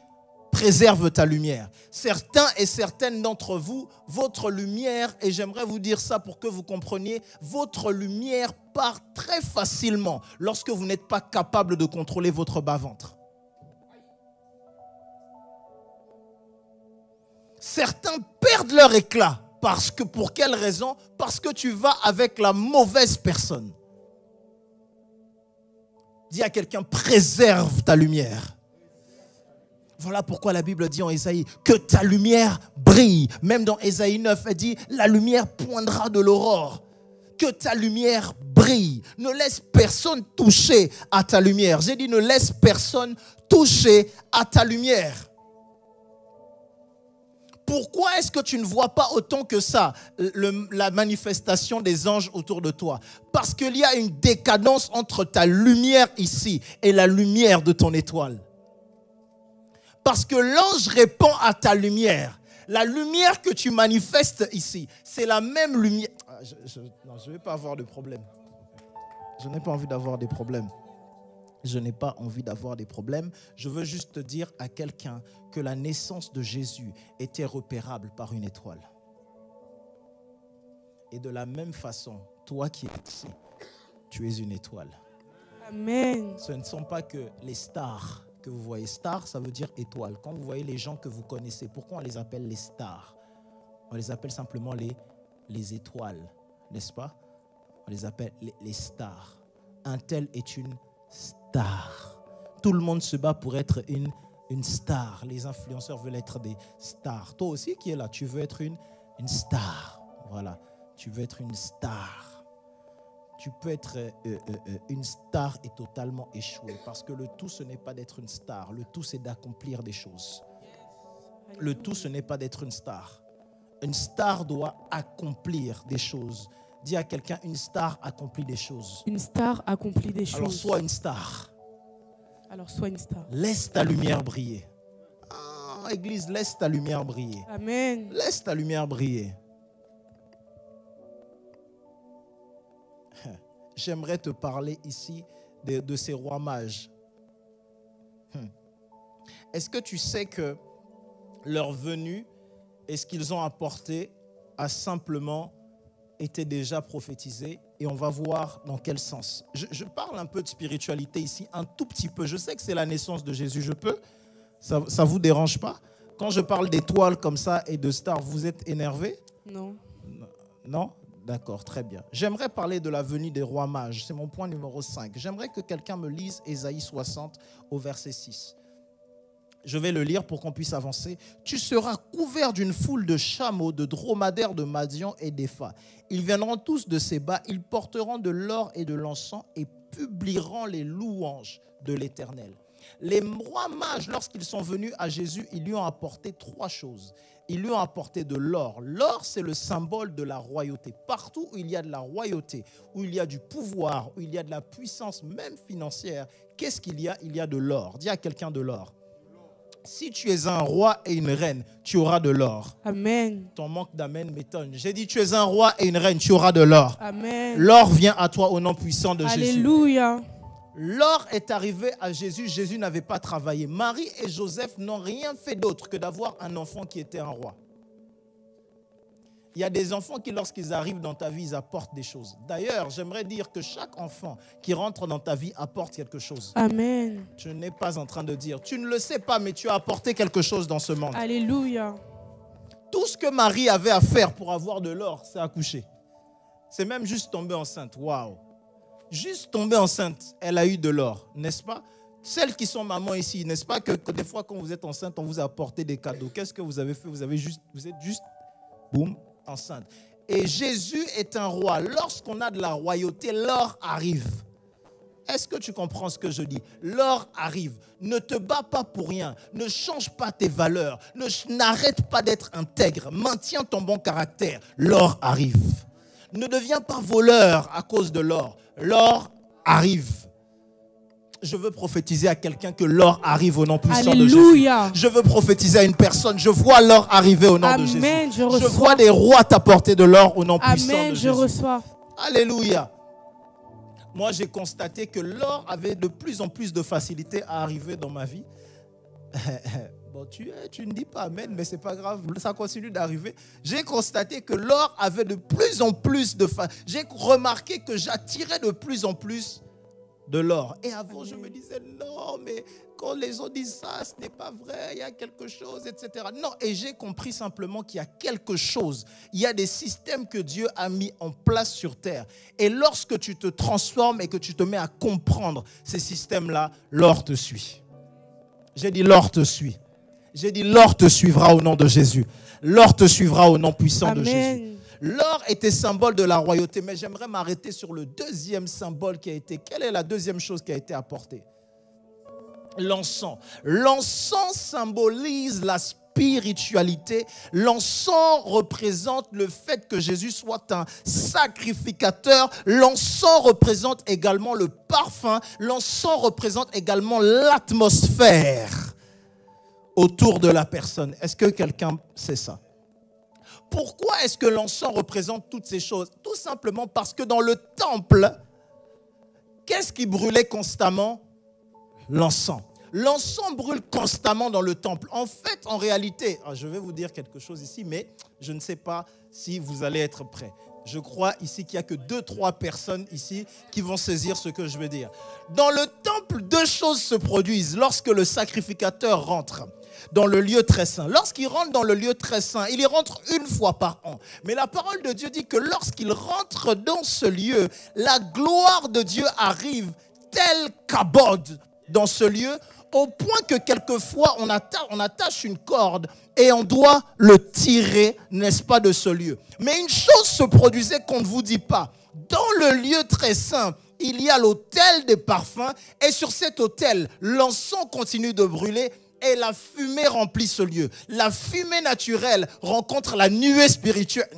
préserve ta lumière. Certains et certaines d'entre vous, votre lumière, et j'aimerais vous dire ça pour que vous compreniez, votre lumière part très facilement lorsque vous n'êtes pas capable de contrôler votre bas-ventre. Certains perdent leur éclat. Parce que, pour quelle raison? Parce que tu vas avec la mauvaise personne. Dis à quelqu'un, préserve ta lumière. Voilà pourquoi la Bible dit en Ésaïe que ta lumière brille. Même dans Ésaïe 9, elle dit la lumière poindra de l'aurore. Que ta lumière brille. Ne laisse personne toucher à ta lumière. J'ai dit ne laisse personne toucher à ta lumière. Pourquoi est-ce que tu ne vois pas autant que ça la manifestation des anges autour de toi? Parce qu'il y a une décadence entre ta lumière ici et la lumière de ton étoile. Parce que l'ange répond à ta lumière. La lumière que tu manifestes ici, c'est la même lumière. Je ne vais pas avoir de problème. Je n'ai pas envie d'avoir des problèmes. Je n'ai pas envie d'avoir des problèmes. Je veux juste dire à quelqu'un que la naissance de Jésus était repérable par une étoile. Et de la même façon, toi qui es ici, tu es une étoile. Amen. Ce ne sont pas que les stars que vous voyez. Star, ça veut dire étoile. Quand vous voyez les gens que vous connaissez, pourquoi on les appelle les stars? On les appelle simplement les étoiles, n'est-ce pas? On les appelle les stars. Un tel est une star. star. Tout le monde se bat pour être une star. Les influenceurs veulent être des stars. Toi aussi qui es là, tu veux être une star. Voilà, tu veux être une star. Tu peux être une star et totalement échouer. Parce que le tout, ce n'est pas d'être une star. Le tout, c'est d'accomplir des choses. Le tout, ce n'est pas d'être une star. Une star doit accomplir des choses. Dis à quelqu'un, une star accomplit des choses. Une star accomplit des choses. Alors sois une star. Alors sois une star. Laisse ta lumière briller. Ah, Église, laisse ta lumière briller. Amen. Laisse ta lumière briller. J'aimerais te parler ici de ces rois mages. Est-ce que tu sais que leur venue et ce qu'ils ont apporté a simplement été déjà prophétisé? Et on va voir dans quel sens. Je parle un peu de spiritualité ici, un tout petit peu. Je sais que c'est la naissance de Jésus, je peux. Ça ne vous dérange pas? Quand je parle d'étoiles comme ça et de stars, vous êtes énervé? Non. Non? D'accord, très bien. J'aimerais parler de la venue des rois mages. C'est mon point numéro 5. J'aimerais que quelqu'un me lise Ésaïe 60 au verset 6. Je vais le lire pour qu'on puisse avancer. Tu seras couvert d'une foule de chameaux, de dromadaires, de Madian et d'Épha. Ils viendront tous de Séba, ils porteront de l'or et de l'encens et publieront les louanges de l'Éternel. Les rois mages, lorsqu'ils sont venus à Jésus, ils lui ont apporté 3 choses. Ils lui ont apporté de l'or. L'or, c'est le symbole de la royauté. Partout où il y a de la royauté, où il y a du pouvoir, où il y a de la puissance, même financière, qu'est-ce qu'il y a? Il y a de l'or. Dis à quelqu'un de l'or. Si tu es un roi et une reine, tu auras de l'or. Amen. Ton manque d'amen m'étonne. J'ai dit, tu es un roi et une reine, tu auras de l'or. Amen. L'or vient à toi au nom puissant de Jésus. Alléluia. L'or est arrivé à Jésus. Jésus n'avait pas travaillé. Marie et Joseph n'ont rien fait d'autre que d'avoir un enfant qui était un roi. Il y a des enfants qui, lorsqu'ils arrivent dans ta vie, ils apportent des choses. D'ailleurs, j'aimerais dire que chaque enfant qui rentre dans ta vie apporte quelque chose. Amen. Je n'ai pas en train de dire, tu ne le sais pas, mais tu as apporté quelque chose dans ce monde. Alléluia. Tout ce que Marie avait à faire pour avoir de l'or, c'est accoucher. C'est même juste tomber enceinte. Waouh! Juste tomber enceinte, elle a eu de l'or, n'est-ce pas? Celles qui sont mamans ici, n'est-ce pas que des fois quand vous êtes enceinte, on vous a apporté des cadeaux. Qu'est-ce que vous avez fait? Vous êtes juste, boum, enceinte. Et Jésus est un roi. Lorsqu'on a de la royauté, l'or arrive. Est-ce que tu comprends ce que je dis? L'or arrive. Ne te bats pas pour rien. Ne change pas tes valeurs. N'arrête pas d'être intègre. Maintiens ton bon caractère. L'or arrive. Ne deviens pas voleur à cause de l'or. L'or arrive. Je veux prophétiser à quelqu'un que l'or arrive au nom puissant de Jésus. Alléluia. Je veux prophétiser à une personne. Je vois l'or arriver au nom de Jésus. Amen, je reçois. Je vois des rois t'apporter de l'or au nom puissant de Amen, Jésus. je reçois. Alléluia. Moi, j'ai constaté que l'or avait de plus en plus de facilité à arriver dans ma vie. Bon, tu ne dis pas amen, mais ce n'est pas grave, ça continue d'arriver. J'ai constaté que l'or avait de plus en plus de facilité. J'ai remarqué que j'attirais de plus en plus de l'or. Et avant, je me disais, non, mais quand les autres disent ça, ce n'est pas vrai, il y a quelque chose, etc. Non, et j'ai compris simplement qu'il y a quelque chose. Il y a des systèmes que Dieu a mis en place sur terre. Et lorsque tu te transformes et que tu te mets à comprendre ces systèmes-là, l'or te suit. J'ai dit, l'or te suit. J'ai dit, l'or te suivra au nom de Jésus. L'or te suivra au nom puissant de Jésus. L'or était symbole de la royauté, mais j'aimerais m'arrêter sur le deuxième symbole qui a été. Quelle est la deuxième chose qui a été apportée? L'encens. L'encens symbolise la spiritualité. L'encens représente le fait que Jésus soit un sacrificateur. L'encens représente également le parfum. L'encens représente également l'atmosphère autour de la personne. Est-ce que quelqu'un sait ça? Pourquoi est-ce que l'encens représente toutes ces choses? Tout simplement parce que dans le temple, qu'est-ce qui brûlait constamment? L'encens. L'encens brûle constamment dans le temple. En fait, en réalité, je vais vous dire quelque chose ici, mais je ne sais pas si vous allez être prêts. Je crois ici qu'il n'y a que 2-3 personnes ici qui vont saisir ce que je veux dire. Dans le temple, 2 choses se produisent lorsque le sacrificateur rentre dans le lieu très saint. Lorsqu'il rentre dans le lieu très saint, il y rentre une fois par an. Mais la parole de Dieu dit que lorsqu'il rentre dans ce lieu, la gloire de Dieu arrive tel kabod dans ce lieu, au point que quelquefois on attache une corde et on doit le tirer, n'est-ce pas, de ce lieu. Mais une chose se produisait qu'on ne vous dit pas. Dans le lieu très saint, il y a l'autel des parfums et sur cet autel, l'encens continue de brûler et la fumée remplit ce lieu. La fumée naturelle rencontre la nuée spirituelle.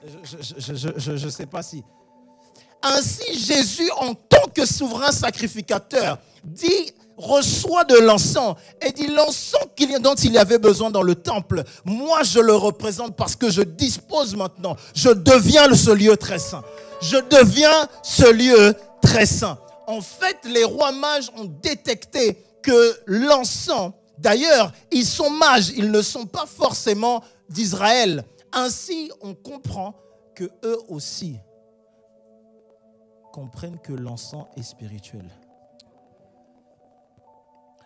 Je ne sais pas si... Ainsi, Jésus, en tant que souverain sacrificateur, reçoit de l'encens et dit l'encens dont il y avait besoin dans le temple, moi je le représente parce que je dispose maintenant, je deviens ce lieu très saint. Je deviens ce lieu très saint. En fait, les rois mages ont détecté que l'encens, d'ailleurs, ils sont mages, ils ne sont pas forcément d'Israël. Ainsi, on comprend que eux aussi comprennent que l'encens est spirituel.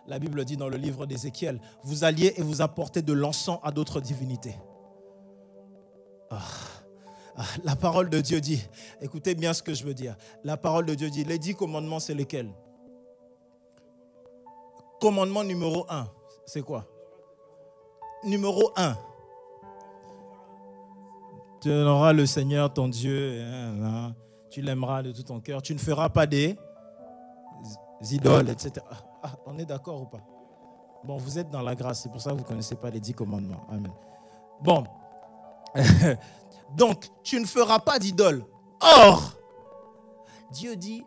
La Bible dit dans le livre d'Ézéchiel, vous alliez et vous apportez de l'encens à d'autres divinités. La parole de Dieu dit, écoutez bien ce que je veux dire. La parole de Dieu dit, les 10 commandements, c'est lesquels? Commandement numéro 1, c'est quoi? Numéro 1. Tu aimeras le Seigneur ton Dieu, tu l'aimeras de tout ton cœur, tu ne feras pas des idoles, etc. On est d'accord ou pas? Bon, vous êtes dans la grâce, c'est pour ça que vous ne connaissez pas les 10 commandements. Amen. Bon, donc, tu ne feras pas d'idole. Or, Dieu dit,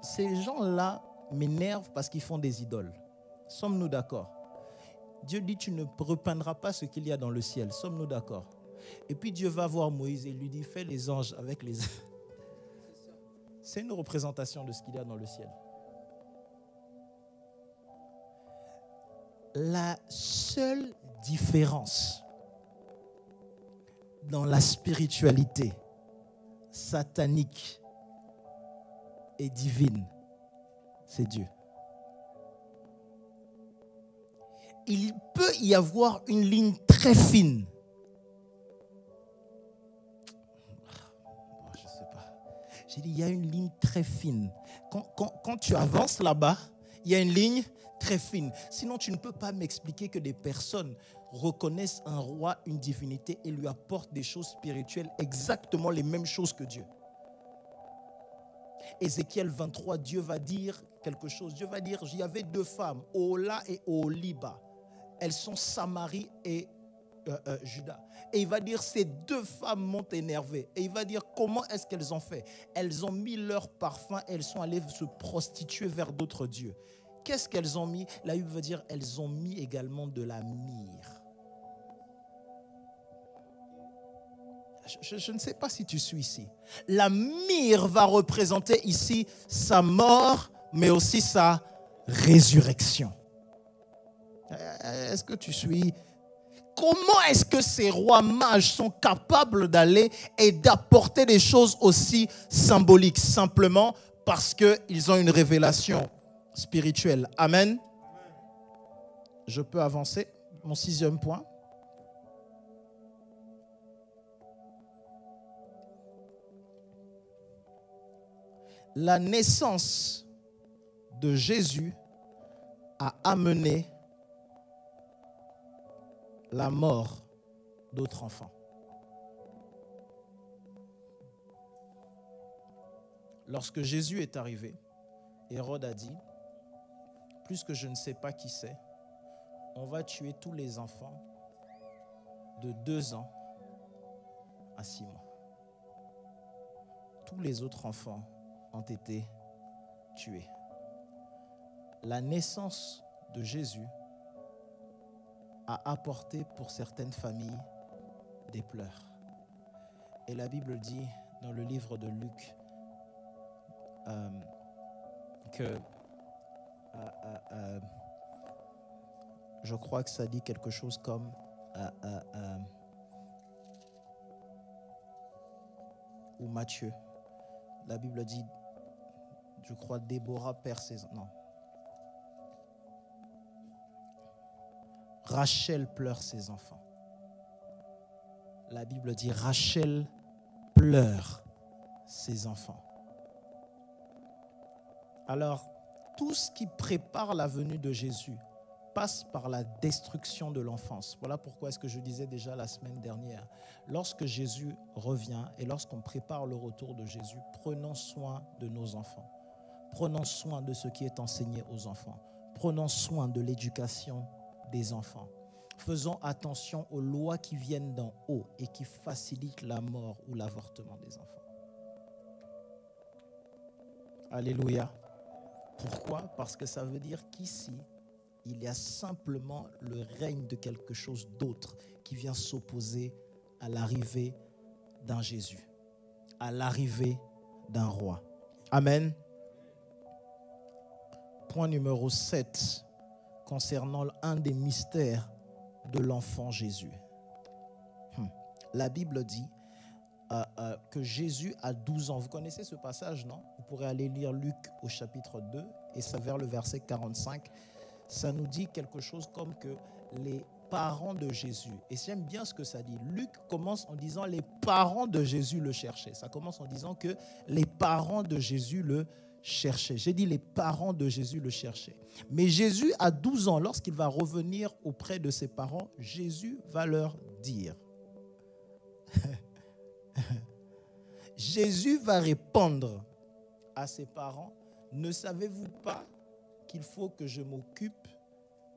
ces gens-là m'énervent parce qu'ils font des idoles. Sommes-nous d'accord? Dieu dit, tu ne repeindras pas ce qu'il y a dans le ciel. Sommes-nous d'accord? Et puis Dieu va voir Moïse et lui dit, fais les anges avec les... C'est une représentation de ce qu'il y a dans le ciel. La seule différence dans la spiritualité satanique et divine, c'est Dieu. Il peut y avoir une ligne très fine. Je ne sais pas. J'ai dit, il y a une ligne très fine. Quand tu avances là-bas, il y a une ligne très fine. Sinon, tu ne peux pas m'expliquer que des personnes reconnaissent un roi, une divinité et lui apportent des choses spirituelles, exactement les mêmes choses que Dieu. Ézéchiel 23, Dieu va dire quelque chose. Dieu va dire, il y avait 2 femmes, Ohola et Oholiba. Elles sont Samarie et Juda. Et il va dire, ces 2 femmes m'ont énervé. Et il va dire, comment est-ce qu'elles ont fait? Elles ont mis leur parfum et elles sont allées se prostituer vers d'autres dieux. Qu'est-ce qu'elles ont mis? La Bible veut dire, elles ont mis également de la myrrhe. Je ne sais pas si tu suis ici. La myrrhe va représenter ici sa mort, mais aussi sa résurrection. Est-ce que tu suis? Comment est-ce que ces rois mages sont capables d'aller et d'apporter des choses aussi symboliques? Simplement parce qu'ils ont une révélation spirituelle. Amen. Je peux avancer. Mon 6e point. La naissance de Jésus a amené la mort d'autres enfants. Lorsque Jésus est arrivé, Hérode a dit, puisque je ne sais pas qui c'est, on va tuer tous les enfants de 2 ans à 6 mois. Tous les autres enfants ont été tués. La naissance de Jésus a apporté pour certaines familles des pleurs. Et la Bible dit dans le livre de Luc que je crois que ça dit quelque chose comme ou Matthieu. La Bible dit, je crois, Déborah perd ses enfants. Non. Rachel pleure ses enfants. La Bible dit, Rachel pleure ses enfants. Alors, tout ce qui prépare la venue de Jésus passe par la destruction de l'enfance. Voilà pourquoi est-ce que je disais déjà la semaine dernière, lorsque Jésus revient et lorsqu'on prépare le retour de Jésus, prenons soin de nos enfants. Prenons soin de ce qui est enseigné aux enfants. Prenons soin de l'éducation des enfants. Faisons attention aux lois qui viennent d'en haut et qui facilitent la mort ou l'avortement des enfants. Alléluia. Pourquoi? Parce que ça veut dire qu'ici, il y a simplement le règne de quelque chose d'autre qui vient s'opposer à l'arrivée d'un Jésus, à l'arrivée d'un roi. Amen. Point numéro 7, concernant un des mystères de l'enfant Jésus. La Bible dit que Jésus a 12 ans. Vous connaissez ce passage, non? Vous pourrez aller lire Luc au chapitre 2 et ça vers le verset 45. Ça nous dit quelque chose comme que les parents de Jésus, et j'aime bien ce que ça dit, Luc commence en disant les parents de Jésus le cherchaient. Ça commence en disant que les parents de Jésus le cherchaient. J'ai dit les parents de Jésus le cherchaient. Mais Jésus a 12 ans, lorsqu'il va revenir auprès de ses parents, Jésus va leur dire. Jésus va répondre à ses parents, ne savez-vous pas qu'il faut que je m'occupe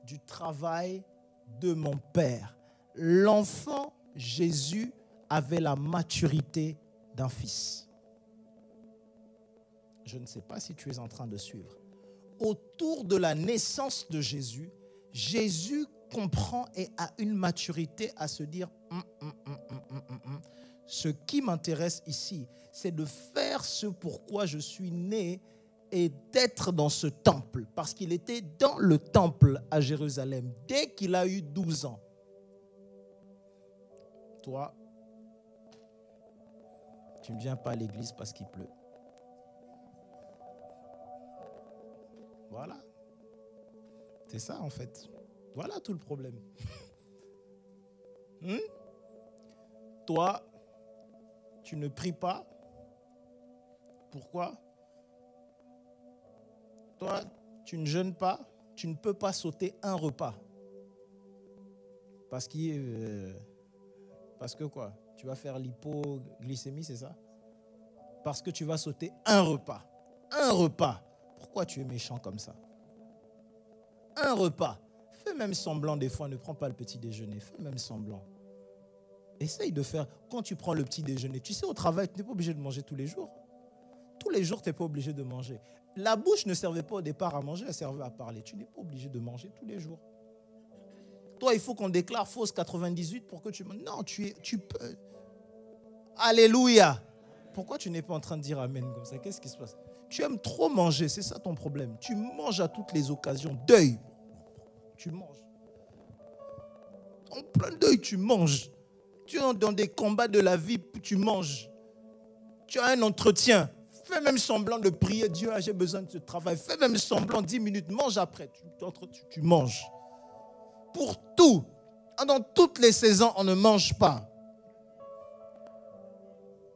du travail de mon Père? L'enfant Jésus avait la maturité d'un fils. Je ne sais pas si tu es en train de suivre. Autour de la naissance de Jésus, Jésus comprend et a une maturité à se dire ce qui m'intéresse ici, c'est de faire ce pourquoi je suis né et d'être dans ce temple. Parce qu'il était dans le temple à Jérusalem dès qu'il a eu 12 ans. Toi, tu ne viens pas à l'église parce qu'il pleut. Voilà. C'est ça en fait. Voilà tout le problème. Toi, tu ne pries pas. Pourquoi? Toi, tu ne jeûnes pas. Tu ne peux pas sauter un repas. Parce que quoi? Tu vas faire l'hypoglycémie, c'est ça? Parce que tu vas sauter un repas. Un repas. Pourquoi tu es méchant comme ça? Un repas. Fais même semblant des fois, ne prends pas le petit déjeuner. Fais même semblant. Essaye de faire, quand tu prends le petit déjeuner, tu sais, au travail, tu n'es pas obligé de manger tous les jours. Tous les jours, tu n'es pas obligé de manger. La bouche ne servait pas au départ à manger, elle servait à parler. Tu n'es pas obligé de manger tous les jours. Toi, il faut qu'on déclare fausse 98 pour que tu manges. Non, tu peux. Alléluia. Pourquoi tu n'es pas en train de dire amen comme ça? Qu'est-ce qui se passe? Tu aimes trop manger, c'est ça ton problème. Tu manges à toutes les occasions. Deuil. Tu manges. En plein deuil, tu manges. Tu es dans des combats de la vie, tu manges. Tu as un entretien. Fais même semblant de prier. Dieu, j'ai besoin de ce travail. Fais même semblant, 10 minutes, mange après. Tu manges. Pour tout. Dans toutes les saisons, on ne mange pas.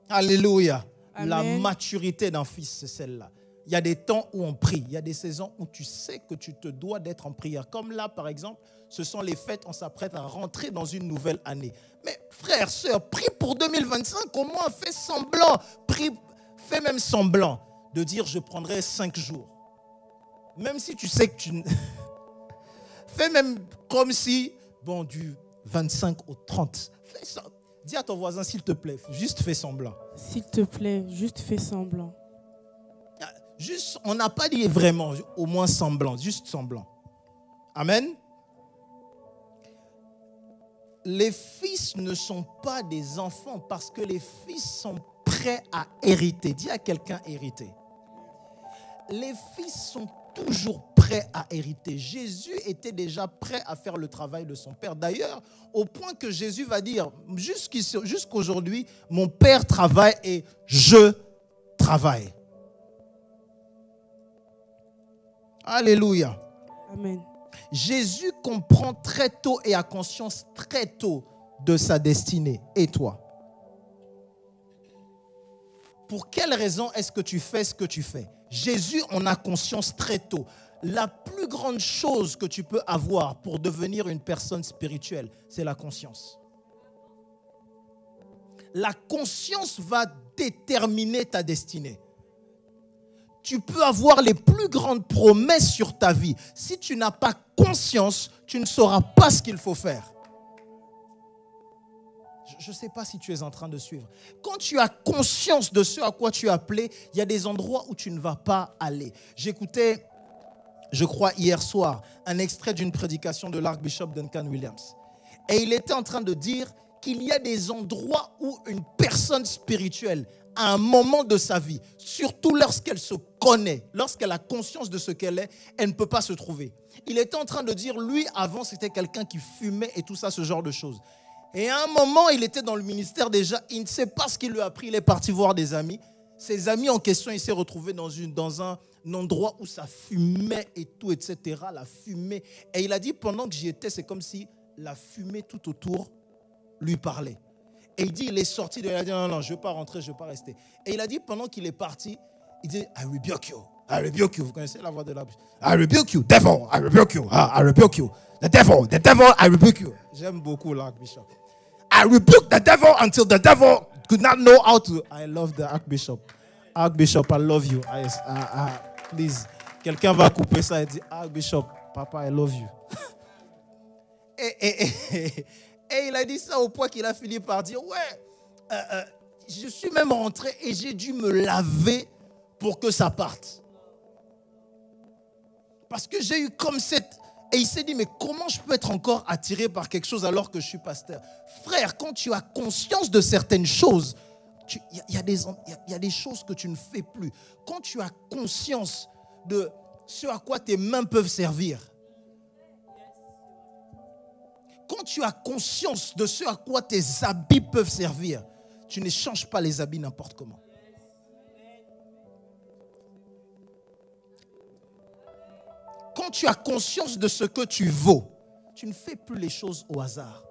Alléluia. Amen. La maturité d'un fils, c'est celle-là. Il y a des temps où on prie. Il y a des saisons où tu sais que tu te dois d'être en prière. Comme là, par exemple, ce sont les fêtes, on s'apprête à rentrer dans une nouvelle année. Mais frères, sœurs, prie pour 2025, au moins fais semblant. Fais même semblant de dire je prendrai 5 jours. Même si tu sais que tu... Fais même comme si, du 25 au 30. Fais ça. Dis à ton voisin, s'il te plaît, juste fais semblant. S'il te plaît, juste fais semblant. Juste, on n'a pas dit vraiment, au moins semblant, juste semblant. Amen. Les fils ne sont pas des enfants parce que les fils sont prêts à hériter. Dis à quelqu'un hériter. Les fils sont toujours prêts à hériter. Jésus était déjà prêt à faire le travail de son Père. D'ailleurs, au point que Jésus va dire, jusqu'aujourd'hui, mon Père travaille et je travaille. Alléluia. Amen. Jésus comprend très tôt et a conscience très tôt de sa destinée. Et toi? Pour quelle raison est-ce que tu fais ce que tu fais? Jésus en a conscience très tôt. La plus grande chose que tu peux avoir pour devenir une personne spirituelle, c'est la conscience. La conscience va déterminer ta destinée. Tu peux avoir les plus grandes promesses sur ta vie. Si tu n'as pas conscience, tu ne sauras pas ce qu'il faut faire. Je ne sais pas si tu es en train de suivre. Quand tu as conscience de ce à quoi tu es appelé, il y a des endroits où tu ne vas pas aller. J'écoutais, je crois hier soir, un extrait d'une prédication de l'archbishop Duncan Williams. Et il était en train de dire qu'il y a des endroits où une personne spirituelle, à un moment de sa vie, surtout lorsqu'elle se connaît, lorsqu'elle a conscience de ce qu'elle est, elle ne peut pas se trouver. Il était en train de dire, lui, avant, c'était quelqu'un qui fumait et tout ça, ce genre de choses. Et à un moment, il était dans le ministère déjà, il ne sait pas ce qui lui a pris, il est parti voir des amis. Ses amis en question, il s'est retrouvé dans un endroit où ça fumait et tout, etc. La fumée. Et il a dit, pendant que j'y étais, c'est comme si la fumée tout autour lui parlait. Et il dit, il est sorti de là, il a dit, non, je ne veux pas rentrer, je ne veux pas rester. Et il a dit, pendant qu'il est parti, il dit, I rebuke you. I rebuke you. Vous connaissez la voix de l'arbre? I rebuke you, devil. I rebuke you. I rebuke you. The devil, I rebuke you. J'aime beaucoup l'archbishop. I rebuke the devil until the devil could not know how to. I love the archbishop. Archbishop, I love you. Please. Quelqu'un va couper ça et dire, Archbishop, papa, I love you. Et il a dit ça au point qu'il a fini par dire, je suis même rentré et j'ai dû me laver pour que ça parte. Parce que j'ai eu comme cette... Et il s'est dit, mais comment je peux être encore attiré par quelque chose alors que je suis pasteur? Frère, quand tu as conscience de certaines choses, il y a des choses que tu ne fais plus. Quand tu as conscience de ce à quoi tes mains peuvent servir, quand tu as conscience de ce à quoi tes habits peuvent servir, tu n'échanges pas les habits n'importe comment. Quand tu as conscience de ce que tu vaux, tu ne fais plus les choses au hasard.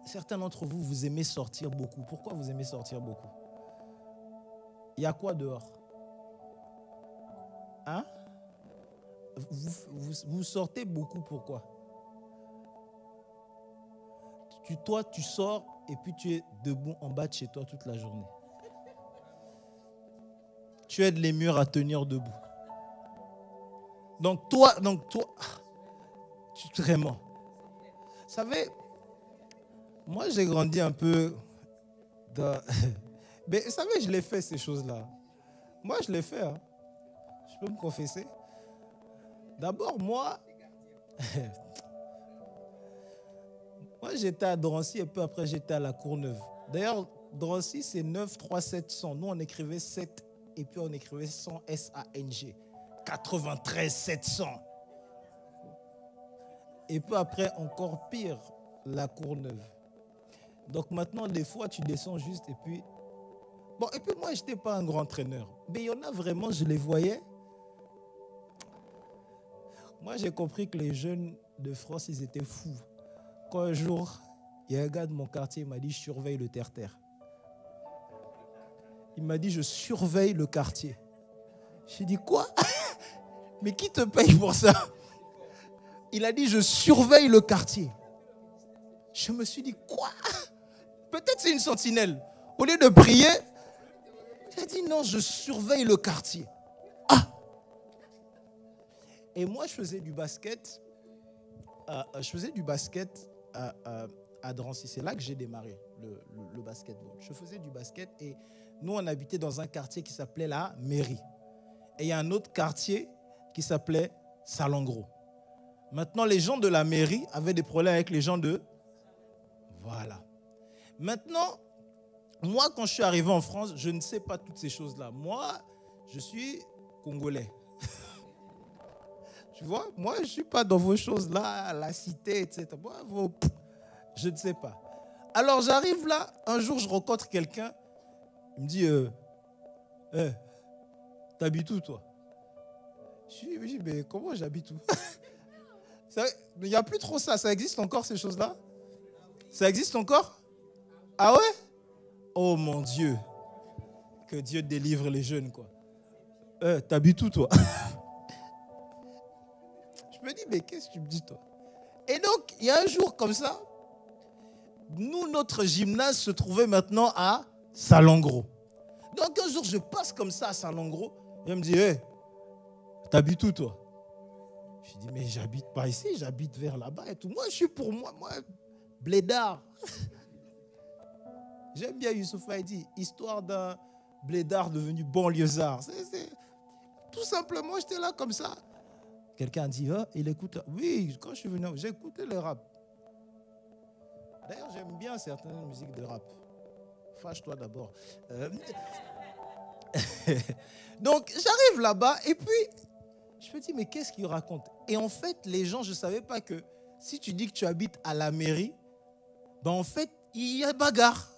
Certains d'entre vous, vous aimez sortir beaucoup. Pourquoi vous aimez sortir beaucoup? Il y a quoi dehors? Hein? Vous sortez beaucoup, pourquoi? Toi, tu sors et puis tu es debout en bas de chez toi toute la journée. Tu aides les murs à tenir debout. Donc toi, vraiment. Vous savez, moi j'ai grandi un peu dans... Mais vous savez, je l'ai fait ces choses-là. Moi je l'ai fait. Hein. Je peux me confesser. D'abord, moi j'étais à Drancy et peu après j'étais à la Courneuve. D'ailleurs, Drancy c'est 93700. Nous on écrivait 7 et puis on écrivait 100 S-A-N-G. 93 700. Et peu après, encore pire, la Courneuve. Donc maintenant, des fois, tu descends juste et puis... Bon, et puis moi, je n'étais pas un grand entraîneur. Mais il y en a vraiment, je les voyais. Moi, j'ai compris que les jeunes de France, ils étaient fous. Quand un jour, il y a un gars de mon quartier, il m'a dit, je surveille le terre-terre. Il m'a dit, je surveille le quartier. J'ai dit, quoi? Mais qui te paye pour ça? Il a dit, je surveille le quartier. Je me suis dit, quoi? Peut-être c'est une sentinelle. Au lieu de prier, il a dit, non, je surveille le quartier. Ah! Et moi, je faisais du basket. À Drancy. C'est là que j'ai démarré le basketball. Je faisais du basket et nous, on habitait dans un quartier qui s'appelait la Mairie. Et il y a un autre quartier qui s'appelait Salengro. Maintenant, les gens de la mairie avaient des problèmes avec les gens de... Voilà. Maintenant, moi, quand je suis arrivé en France, je ne sais pas toutes ces choses-là. Moi, je suis congolais. Tu vois, moi, je ne suis pas dans vos choses-là, la cité, etc. Moi, je ne sais pas. Alors, j'arrive là, un jour, je rencontre quelqu'un. Il me dit, t'habites où, toi? Je dis, mais comment j'habite où? Il n'y a plus trop ça. Ça existe encore, ces choses-là? Ça existe encore? Ah ouais? Oh mon Dieu. Que Dieu délivre les jeunes, quoi. T'habites où, toi? Je me dis, mais qu'est-ce que tu me dis, toi? Et donc, il y a un jour comme ça, nous, notre gymnase se trouvait maintenant à Salengro. Donc, un jour, je passe comme ça à Salengro, et elle me dit, hey, t'habites où, toi? Je dis, mais j'habite pas ici, j'habite vers là-bas et tout. Moi, je suis pour moi, blédard. J'aime bien Youssouf Haïdi, histoire d'un blédard devenu banlieusard. Tout simplement, j'étais là comme ça. Quelqu'un a dit, il écoute. Oui, quand je suis venu, j'ai écouté le rap. D'ailleurs, j'aime bien certaines musiques de rap. Fâche-toi d'abord. Donc, j'arrive là-bas et puis, je me dis, mais qu'est-ce qu'il raconte? Et en fait, les gens, je ne savais pas que si tu dis que tu habites à la mairie, ben en fait, il y a bagarre.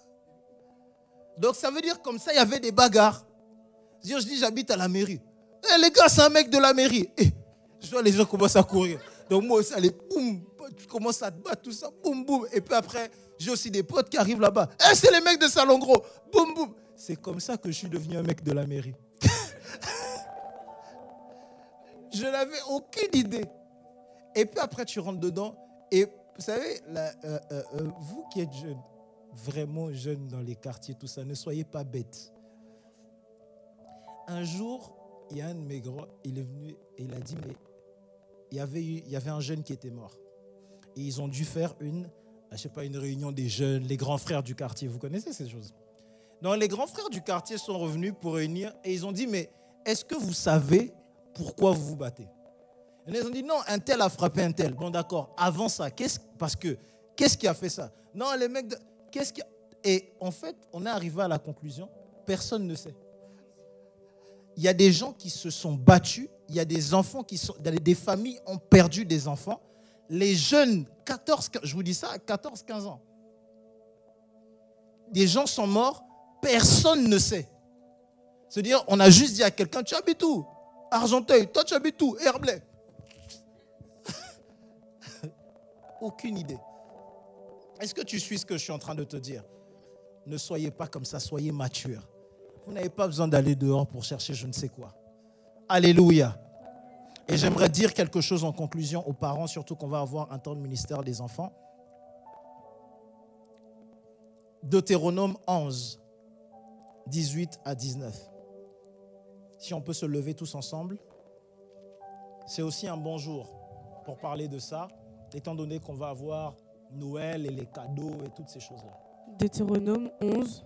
Donc, ça veut dire comme ça, il y avait des bagarres. Je dis, j'habite à la mairie. Les gars, c'est un mec de la mairie. Je vois les gens commencent à courir. Donc, moi aussi, allez, boum, tu commences à te battre, tout ça, boum, boum. Et puis après, j'ai aussi des potes qui arrivent là-bas. C'est les mecs de Salengro. Boum, boum. C'est comme ça que je suis devenu un mec de la mairie. Je n'avais aucune idée. Et puis après, tu rentres dedans. Et vous savez, vous qui êtes jeunes, vraiment jeunes dans les quartiers, tout ça, ne soyez pas bêtes. Un jour, il y a un de mes grands, il est venu et il a dit, mais il y avait un jeune qui était mort. Et ils ont dû faire une réunion des jeunes, les grands frères du quartier. Vous connaissez ces choses? Donc les grands frères du quartier sont revenus pour réunir et ils ont dit, mais est-ce que vous savez pourquoi vous vous battez? Et ils ont dit, non, un tel a frappé un tel. Bon, d'accord, avant ça, qu'est-ce qui a fait ça? Non, les mecs, Et en fait, on est arrivé à la conclusion, personne ne sait. Il y a des gens qui se sont battus, il y a des enfants des familles ont perdu des enfants. Les jeunes, 14, je vous dis ça, 14-15 ans. Des gens sont morts, personne ne sait. C'est-à-dire, on a juste dit à quelqu'un, tu habites où? Argenteuil, toi tu habites où? Herblay. Aucune idée. Est-ce que tu suis ce que je suis en train de te dire? Ne soyez pas comme ça, soyez matures. Vous n'avez pas besoin d'aller dehors pour chercher je ne sais quoi. Alléluia. Et j'aimerais dire quelque chose en conclusion aux parents, surtout qu'on va avoir un temps de ministère des enfants. Deutéronome 11, 18 à 19. Si on peut se lever tous ensemble, c'est aussi un bon jour pour parler de ça, étant donné qu'on va avoir Noël et les cadeaux et toutes ces choses-là. Deutéronome 11,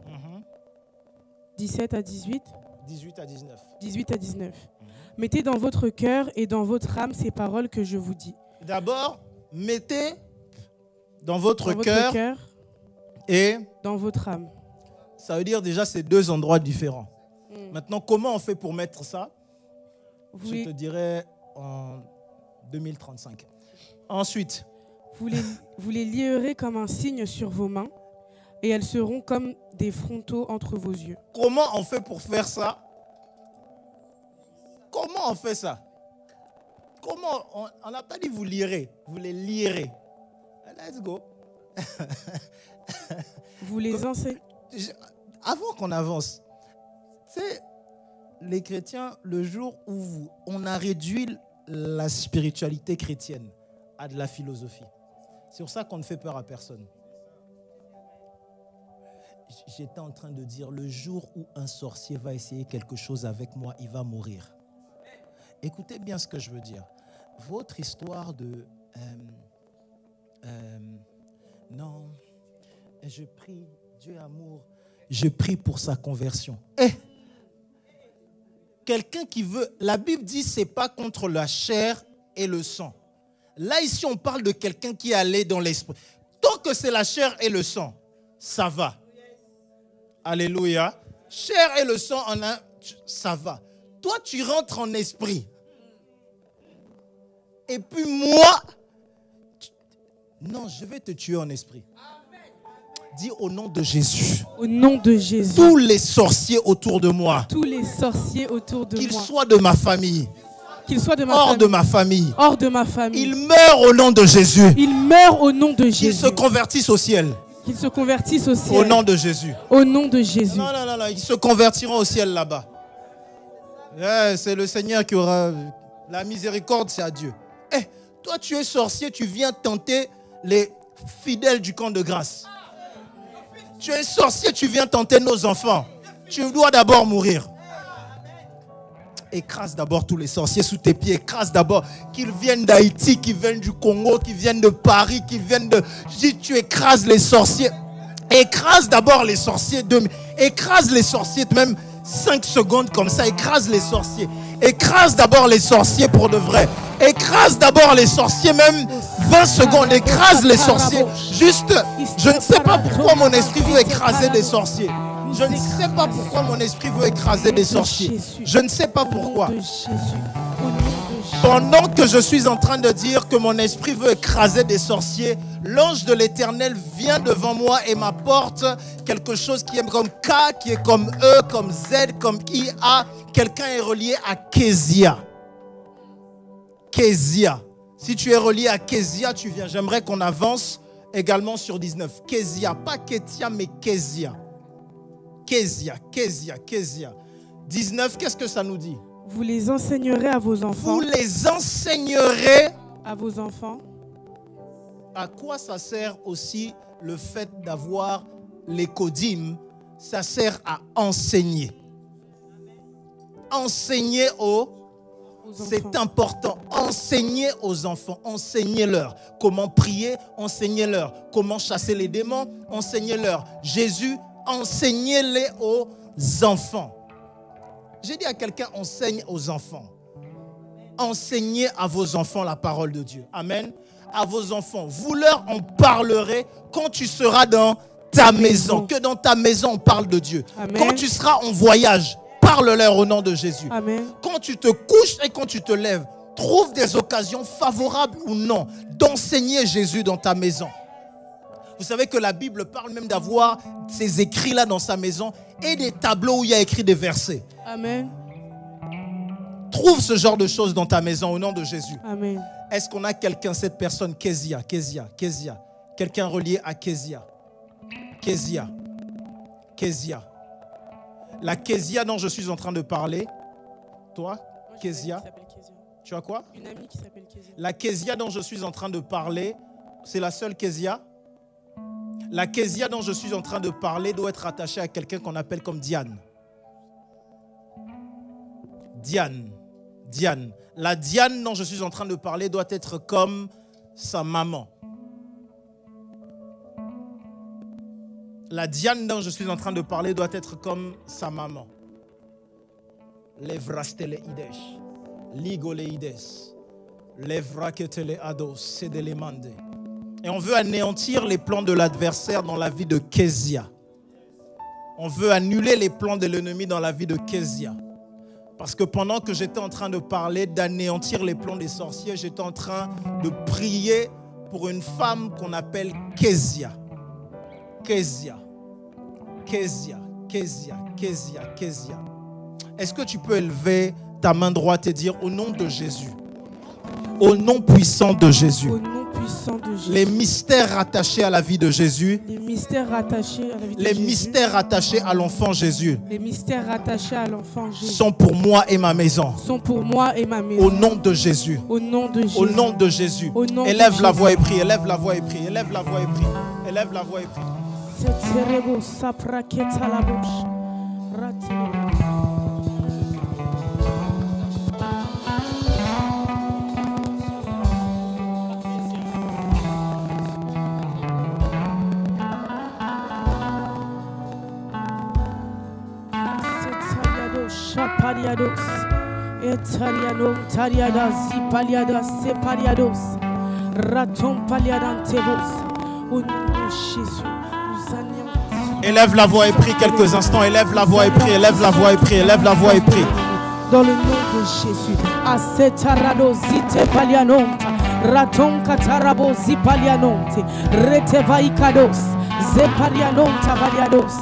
17 à 18. 18 à 19. 18 à 19. Mettez dans votre cœur et dans votre âme ces paroles que je vous dis. D'abord, mettez dans votre cœur et dans votre âme. Ça veut dire déjà c'est deux endroits différents. Maintenant, comment on fait pour mettre ça? Je te dirais en 2035. Ensuite, vous les lierez comme un signe sur vos mains et elles seront comme des frontaux entre vos yeux. Comment on fait pour faire ça? Comment on fait ça? Comment on n'a pas dit vous lirez, vous les lierez. Let's go. Vous les enseignez. Avant qu'on avance, c'est les chrétiens, le jour où on a réduit la spiritualité chrétienne à de la philosophie. C'est pour ça qu'on ne fait peur à personne. J'étais en train de dire, le jour où un sorcier va essayer quelque chose avec moi, il va mourir. Écoutez bien ce que je veux dire. Votre histoire de non, je prie, Dieu amour, je prie pour sa conversion. Quelqu'un qui veut, la Bible dit c'est pas contre la chair et le sang. Là ici on parle de quelqu'un qui est allé dans l'esprit. Tant que c'est la chair et le sang, ça va. Alléluia. Chair et le sang, ça va. Toi, tu rentres en esprit. Et puis moi, non, je vais te tuer en esprit. Dis au nom de Jésus. Au nom de Jésus. Tous les sorciers autour de moi. Tous les sorciers autour de moi. Qu'ils soient de ma famille. Qu'ils soient de ma hors famille. de ma famille. Hors de ma famille. Ils meurent au nom de Jésus. Ils meurent au nom de Jésus. Qu'ils se convertissent au ciel. Qu'ils se convertissent au ciel. Au nom de Jésus. Au nom de Jésus. Non, non, non, non. Ils se convertiront au ciel là-bas. C'est le Seigneur qui aura... La miséricorde, c'est à Dieu. Toi, tu es sorcier, tu viens tenter les fidèles du camp de grâce. Tu es sorcier, tu viens tenter nos enfants. Tu dois d'abord mourir. Écrase d'abord tous les sorciers sous tes pieds. Écrase d'abord qu'ils viennent d'Haïti, qu'ils viennent du Congo, qu'ils viennent de Paris, qu'ils viennent de... Tu écrases les sorciers. Écrase d'abord les sorciers. Écrase les sorciers, même 5 secondes comme ça. Écrase les sorciers. Écrase d'abord les sorciers pour de vrai. Écrase d'abord les sorciers, même 20 secondes. Écrase les sorciers. Juste, je ne sais pas pourquoi mon esprit veut écraser des sorciers. Je ne sais pas pourquoi mon esprit veut écraser des sorciers. Je ne sais pas pourquoi. Pendant que je suis en train de dire que mon esprit veut écraser des sorciers, l'ange de l'Éternel vient devant moi et m'apporte quelque chose qui est comme K, qui est comme E, comme Z, comme IA. Quelqu'un est relié à Kézia. Kézia. Si tu es relié à Kézia, tu viens. J'aimerais qu'on avance également sur 19. Kézia, pas Kétia, mais Kézia. Kézia, Kézia, Kézia. 19, qu'est-ce que ça nous dit? Vous les enseignerez à vos enfants. Vous les enseignerez à vos enfants. À quoi ça sert aussi le fait d'avoir les codymes? Ça sert à enseigner. Enseigner aux... C'est important. Enseignez aux enfants. Enseignez-leur comment prier. Enseignez-leur comment chasser les démons. Enseignez-leur Jésus. Enseignez-les aux enfants. J'ai dit à quelqu'un, enseigne aux enfants. Enseignez à vos enfants la parole de Dieu. Amen. À vos enfants. Vous leur en parlerez quand tu seras dans ta maison. Que dans ta maison, on parle de Dieu. Amen. Quand tu seras en voyage, parle-leur au nom de Jésus. Amen. Quand tu te couches et quand tu te lèves, trouve des occasions favorables ou non d'enseigner Jésus dans ta maison. Vous savez que la Bible parle même d'avoir ces écrits-là dans sa maison et des tableaux où il y a écrit des versets. Amen. Trouve ce genre de choses dans ta maison au nom de Jésus. Amen. Est-ce qu'on a quelqu'un, cette personne, Kézia, quelqu'un relié à Kézia. La Kézia dont je suis en train de parler, toi, Kézia, tu as quoi? Une amie qui s'appelle Kézia. La Kézia dont je suis en train de parler, c'est la seule Kézia? La Kézia dont je suis en train de parler doit être attachée à quelqu'un qu'on appelle comme Diane. Diane. La Diane dont je suis en train de parler doit être comme sa maman. La Diane dont je suis en train de parler doit être comme sa maman. Levrastele idesh, ligole ides, levraketele ados, sedelemande. Et on veut anéantir les plans de l'adversaire dans la vie de Kézia. On veut annuler les plans de l'ennemi dans la vie de Kézia. Parce que pendant que j'étais en train de parler d'anéantir les plans des sorciers, j'étais en train de prier pour une femme qu'on appelle Kézia. Kézia. Est-ce que tu peux élever ta main droite et dire au nom de Jésus, au nom puissant de Jésus, les mystères rattachés à la vie de Jésus, les mystères rattachés à la vie de les Jésus, mystères rattachés à l'enfant Jésus, les mystères rattachés à l'enfant Jésus sont pour moi et ma maison. Sont pour moi et ma maison. Au nom de Jésus. Au nom de Jésus. Au nom de Jésus. Élève la voix et prie. Élève la voix et prie. Élève la voix et prie. Élève la voix et prie. Paliados, Etariano, Tariada, Zipaliada, Separiados, Raton Paliadantebos, au nom de Jésus, nous anéantissons. Élève la voix et prie quelques instants, élève la voix et prie, élève la voix et prie, élève la voix et prie. Dans le nom de Jésus, Asetarado, Zite Palianonta, Raton Catarabo, Zipalianonte, Retevaikados, Zeparianonta, Valiados.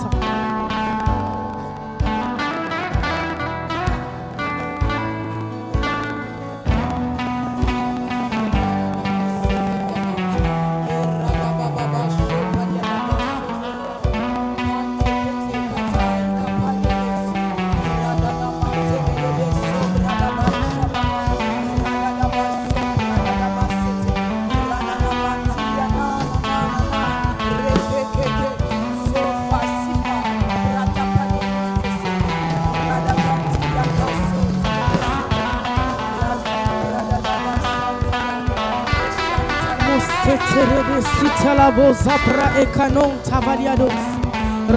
terebe sitalabo zapra ekanon tavaliados.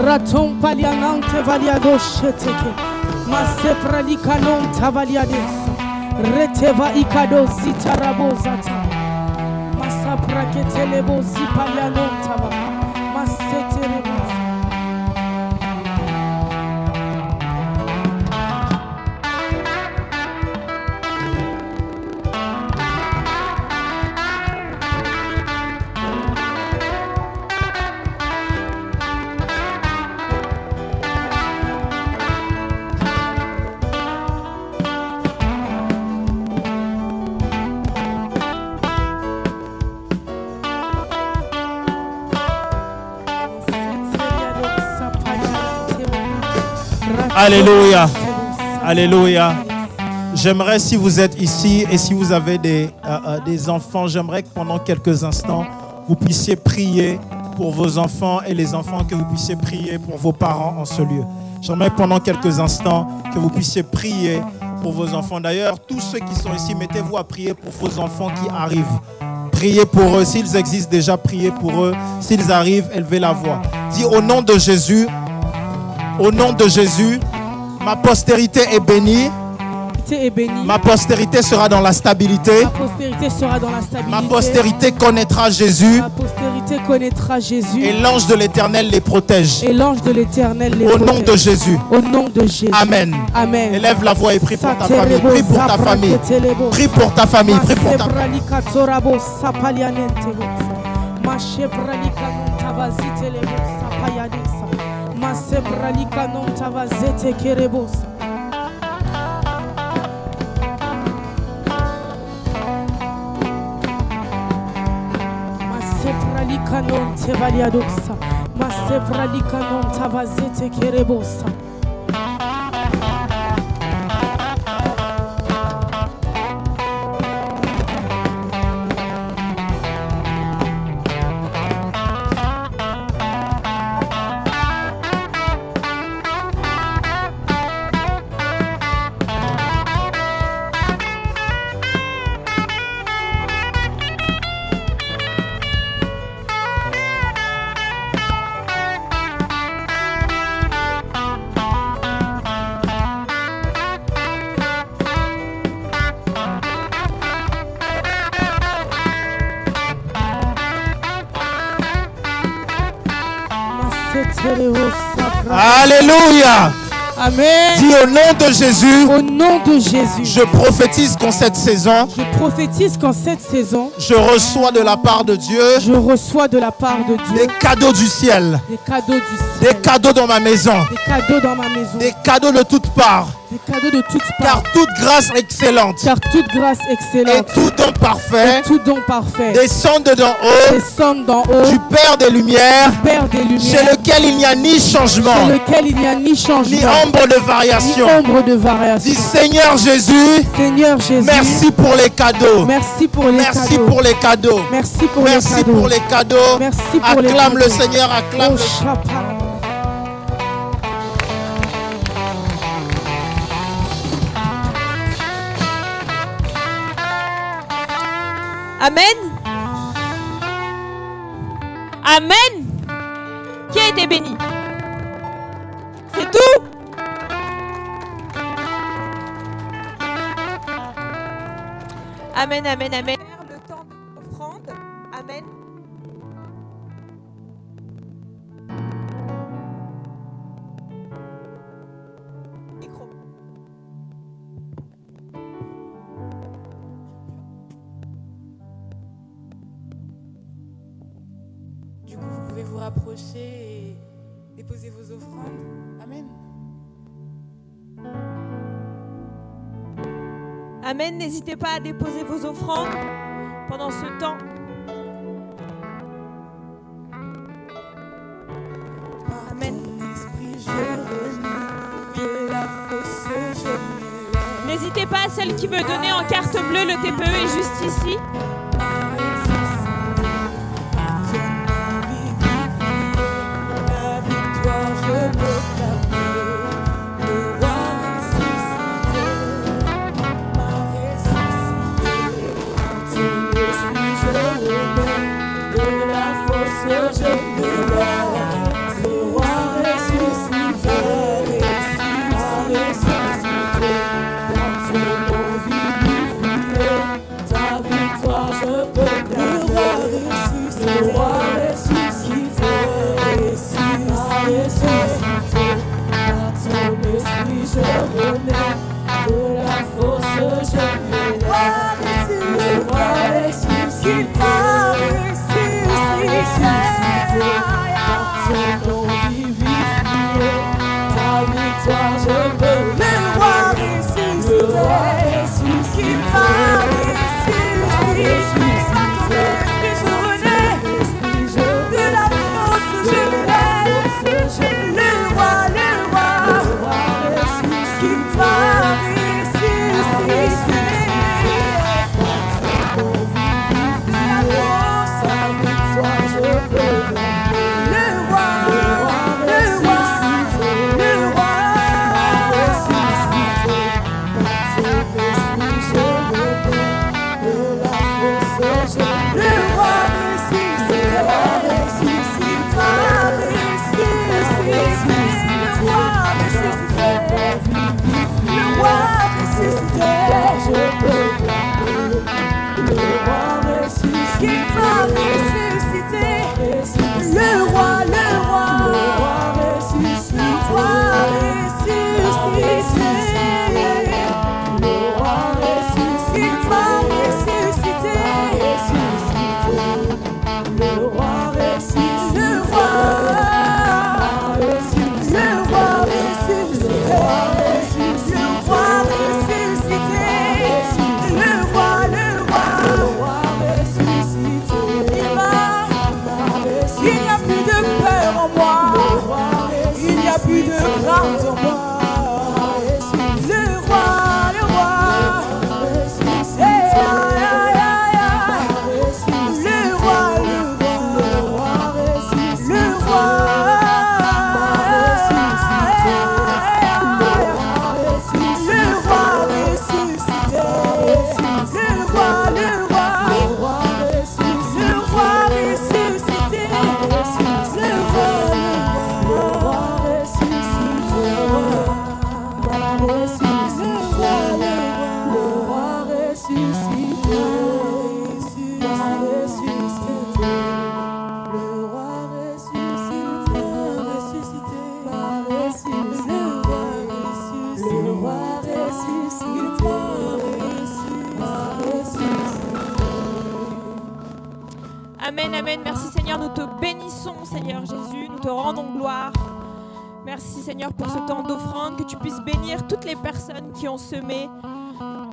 Raton palianante valiados sheteke. Masepra likanon tavaliades. Reteva ikado zitarabo zata. Masapra ketelebo zipalianon tava. Maseterebo. Alléluia. Alléluia. J'aimerais, si vous êtes ici et si vous avez des enfants, j'aimerais que pendant quelques instants, vous puissiez prier pour vos enfants et les enfants, que vous puissiez prier pour vos parents en ce lieu. J'aimerais pendant quelques instants que vous puissiez prier pour vos enfants. D'ailleurs, tous ceux qui sont ici, mettez-vous à prier pour vos enfants qui arrivent. Priez pour eux. S'ils existent déjà, priez pour eux. S'ils arrivent, élevez la voix. Dis au nom de Jésus. Au nom de Jésus, ma postérité est bénie. Ma postérité sera dans la stabilité. Ma postérité connaîtra Jésus. Et l'ange de l'Éternel les protège. Au nom de Jésus. Amen. Amen. Élève la voix et prie pour ta famille. Prie pour ta famille. Prie pour ta famille. Prie pour ta famille. Masebralika non tavazete kerebos. Masebralika non tevaliadosa. Masebralika non tavazete kerebosa. Alléluia. Amen. Dis au nom de Jésus. Au nom de Jésus. Je prophétise qu'en cette saison. Je reçois de la part de Dieu. Des cadeaux du ciel. Des cadeaux dans ma maison. Des cadeaux de toutes parts. Car toute grâce excellente. Et tout don parfait. Descendent d'en haut. Du Père des Lumières. Chez lequel il n'y a ni changement. Ni ombre de variation. Dis Seigneur Jésus. Merci pour les cadeaux. Merci pour les cadeaux. Acclame le Seigneur, acclame. Amen. Amen. Qui a été béni? C'est tout? Amen, amen, amen. Le temps de l'offrande. Amen. Micro. Du coup, vous pouvez vous rapprocher et déposer vos offrandes. Amen. Amen. N'hésitez pas à déposer vos offrandes pendant ce temps. Amen. N'hésitez pas, celle qui veut donner en carte bleue, le TPE est juste ici. je me lève. Le roi ressuscité, ressuscité, par ton nom vivifié, ta victoire je peux clamer. Le roi ressuscité, ressuscité, par ton esprit je renais, de la force je m'élève. Le roi ressuscité, par ton nom vivifié, ta victoire je veux. Le roi ressuscité, Amen, amen. Merci Seigneur, nous te bénissons Seigneur Jésus, nous te rendons gloire. Merci Seigneur pour ce temps d'offrande, que tu puisses bénir toutes les personnes qui ont semé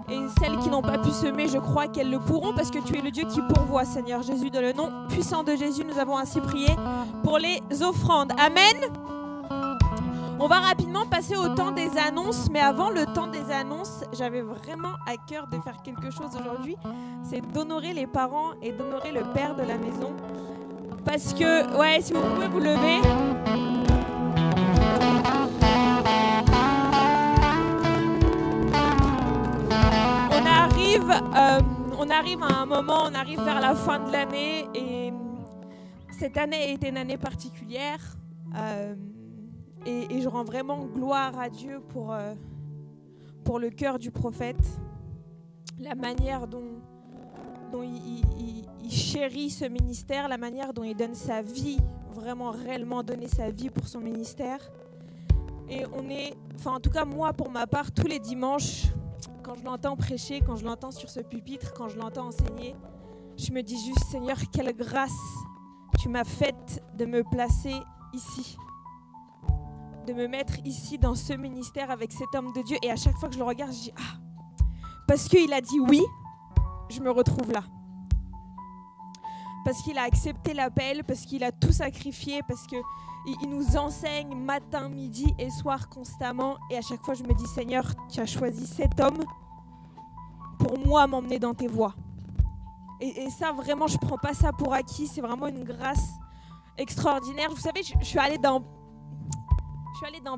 et celles qui n'ont pas pu semer, je crois qu'elles le pourront parce que tu es le Dieu qui pourvoit Seigneur Jésus. Dans le nom puissant de Jésus, nous avons ainsi prié pour les offrandes. Amen. On va rapidement passer au temps des annonces, mais avant le temps des annonces, j'avais vraiment à cœur de faire quelque chose aujourd'hui, c'est d'honorer les parents et d'honorer le père de la maison. Parce que, ouais, si vous pouvez vous lever. On arrive à un moment, on arrive vers la fin de l'année et cette année a été une année particulière. Et je rends vraiment gloire à Dieu pour le cœur du prophète, la manière dont il chérit ce ministère, la manière dont il donne sa vie, vraiment réellement donner sa vie pour son ministère. Et en tout cas moi pour ma part, tous les dimanches, quand je l'entends prêcher, quand je l'entends sur ce pupitre, quand je l'entends enseigner, je me dis juste Seigneur, quelle grâce tu m'as faite de me placer ici. De me mettre ici dans ce ministère avec cet homme de Dieu. Et à chaque fois que je le regarde, je dis parce qu'il a dit oui, je me retrouve là. Parce qu'il a accepté l'appel, parce qu'il a tout sacrifié, parce qu'il nous enseigne matin, midi et soir constamment. Et à chaque fois, je me dis Seigneur, tu as choisi cet homme pour moi m'emmener dans tes voies. Et ça, vraiment, je ne prends pas ça pour acquis. C'est vraiment une grâce extraordinaire. Vous savez, je suis allée dans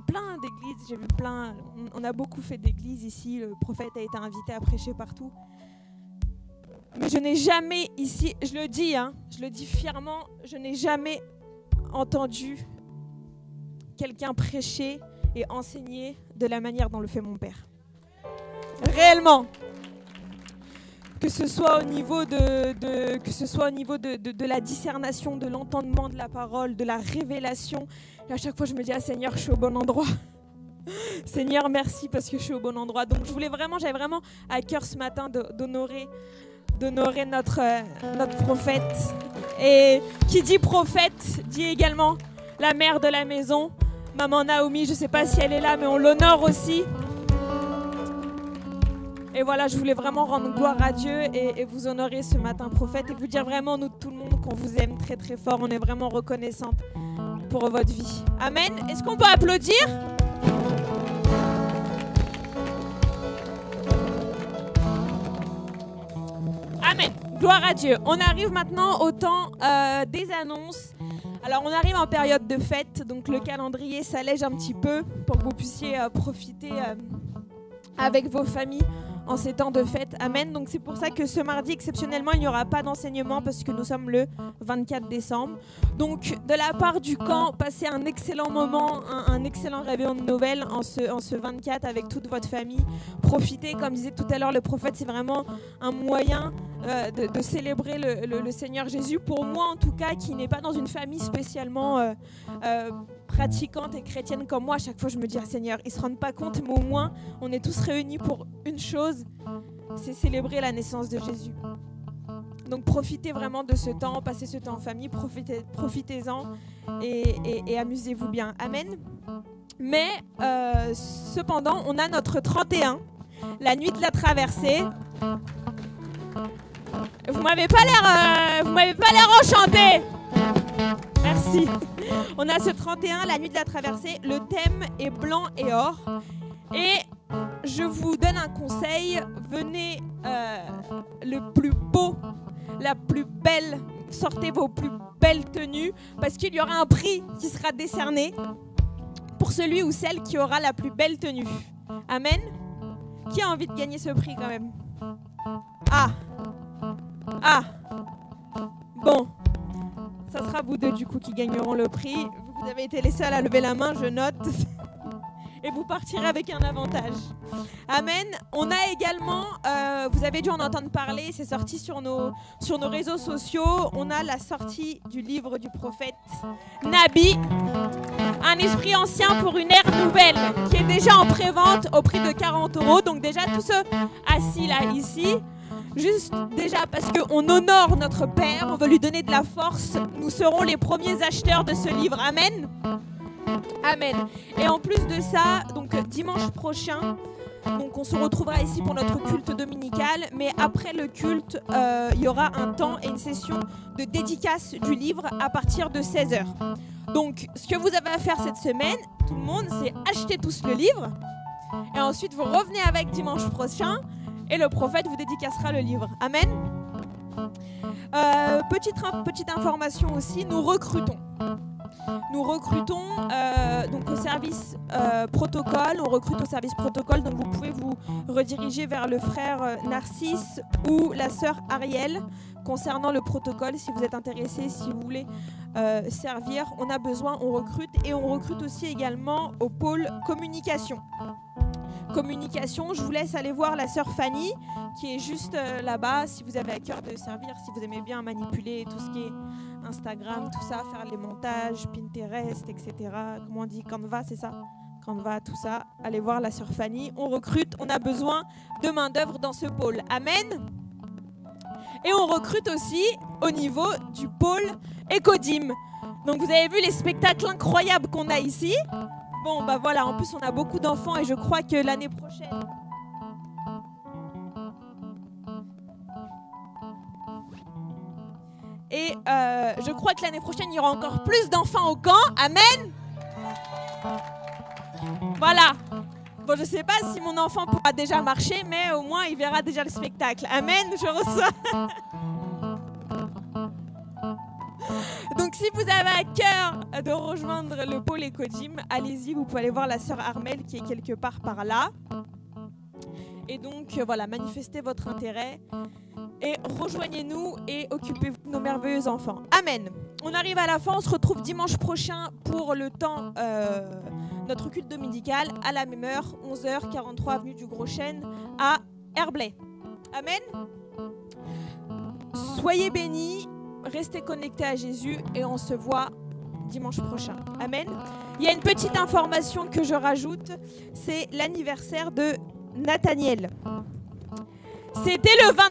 plein d'églises, j'ai vu plein, on a beaucoup fait d'églises ici, le prophète a été invité à prêcher partout. Mais je n'ai jamais ici, je le dis fièrement, je n'ai jamais entendu quelqu'un prêcher et enseigner de la manière dont le fait mon père. Réellement. Que ce soit au niveau de la discernation, de l'entendement de la parole, de la révélation. Et à chaque fois, je me dis, ah Seigneur, je suis au bon endroit. Seigneur, merci parce que je suis au bon endroit. Donc, j'avais vraiment à cœur ce matin d'honorer notre prophète. Et qui dit prophète, dit également la mère de la maison, Maman Naomi. Je ne sais pas si elle est là, mais on l'honore aussi. Et voilà, je voulais vraiment rendre gloire à Dieu et vous honorer ce matin, prophète, et vous dire vraiment, nous, tout le monde, qu'on vous aime très, très fort. On est vraiment reconnaissante pour votre vie. Amen. Est-ce qu'on peut applaudir? Amen. Gloire à Dieu. On arrive maintenant au temps des annonces. Alors, on arrive en période de fête, donc le calendrier s'allège un petit peu pour que vous puissiez profiter avec vos familles en ces temps de fête. Amen. Donc c'est pour ça que ce mardi, exceptionnellement, il n'y aura pas d'enseignement parce que nous sommes le 24 décembre. Donc de la part du camp, passez un excellent moment, un excellent réveillon de Noël en ce 24 avec toute votre famille. Profitez, comme disait tout à l'heure le prophète, c'est vraiment un moyen de célébrer le Seigneur Jésus. Pour moi en tout cas, qui n'est pas dans une famille spécialement pratiquante et chrétienne comme moi, à chaque fois je me dis, ah, Seigneur, ils ne se rendent pas compte, mais au moins on est tous réunis pour une chose, c'est célébrer la naissance de Jésus. Donc profitez vraiment de ce temps, passez ce temps en famille, profitez-en et amusez-vous bien. Amen. Mais cependant, on a notre 31, la nuit de la traversée. Vous m'avez pas l'air enchanté. Merci. On a ce 31, la nuit de la traversée. Le thème est blanc et or. Et je vous donne un conseil. Venez le plus beau, la plus belle. Sortez vos plus belles tenues parce qu'il y aura un prix qui sera décerné pour celui ou celle qui aura la plus belle tenue. Amen. Qui a envie de gagner ce prix quand même? Ah. Bon. Ça sera vous deux du coup qui gagneront le prix. Vous avez été les seuls à lever la main, je note. Et vous partirez avec un avantage. Amen. On a également, vous avez dû en entendre parler, c'est sorti sur nos réseaux sociaux. On a la sortie du livre du prophète Nabi, un esprit ancien pour une ère nouvelle, qui est déjà en pré-vente au prix de 40 €. Donc déjà tous ceux assis là ici, juste déjà parce qu'on honore notre Père, on veut lui donner de la force, nous serons les premiers acheteurs de ce livre. Amen. Amen. Et en plus de ça, donc dimanche prochain, donc on se retrouvera ici pour notre culte dominical, mais après le culte, il y aura un temps et une session de dédicace du livre à partir de 16h. Donc ce que vous avez à faire cette semaine, tout le monde, c'est acheter tous le livre et ensuite vous revenez avec dimanche prochain et le prophète vous dédicacera le livre. Amen. Petite information aussi, nous recrutons. Nous recrutons donc au service protocole, on recrute au service protocole, donc vous pouvez vous rediriger vers le frère Narcisse ou la sœur Ariel concernant le protocole si vous êtes intéressé, si vous voulez servir. On a besoin, on recrute et on recrute aussi également au pôle communication. Communication, je vous laisse aller voir la sœur Fanny qui est juste là-bas si vous avez à cœur de servir, si vous aimez bien manipuler tout ce qui est Instagram, tout ça, faire les montages, Pinterest, etc. Comment on dit? Canva, c'est ça? Canva, tout ça. Allez voir la sœur Fanny. On recrute, on a besoin de main-d'œuvre dans ce pôle. Amen. Et on recrute aussi au niveau du pôle Ecodim. Donc vous avez vu les spectacles incroyables qu'on a ici. Bon, bah voilà, en plus on a beaucoup d'enfants et je crois que l'année prochaine... Et je crois que l'année prochaine, il y aura encore plus d'enfants au camp. Amen. Voilà. Bon, je ne sais pas si mon enfant pourra déjà marcher, mais au moins, il verra déjà le spectacle. Amen, je reçois. Donc, si vous avez à cœur de rejoindre le pôle Ecodim, allez-y, vous pouvez aller voir la sœur Armelle qui est quelque part par là. Et donc, voilà, manifestez votre intérêt. Et rejoignez-nous et occupez-vous de nos merveilleux enfants. Amen. On arrive à la fin, on se retrouve dimanche prochain pour le temps, notre culte dominical, à la même heure, 11h43 avenue du Gros Chêne, à Herblay. Amen. Soyez bénis, restez connectés à Jésus et on se voit dimanche prochain. Amen. Il y a une petite information que je rajoute, c'est l'anniversaire de Nathaniel. C'était le 20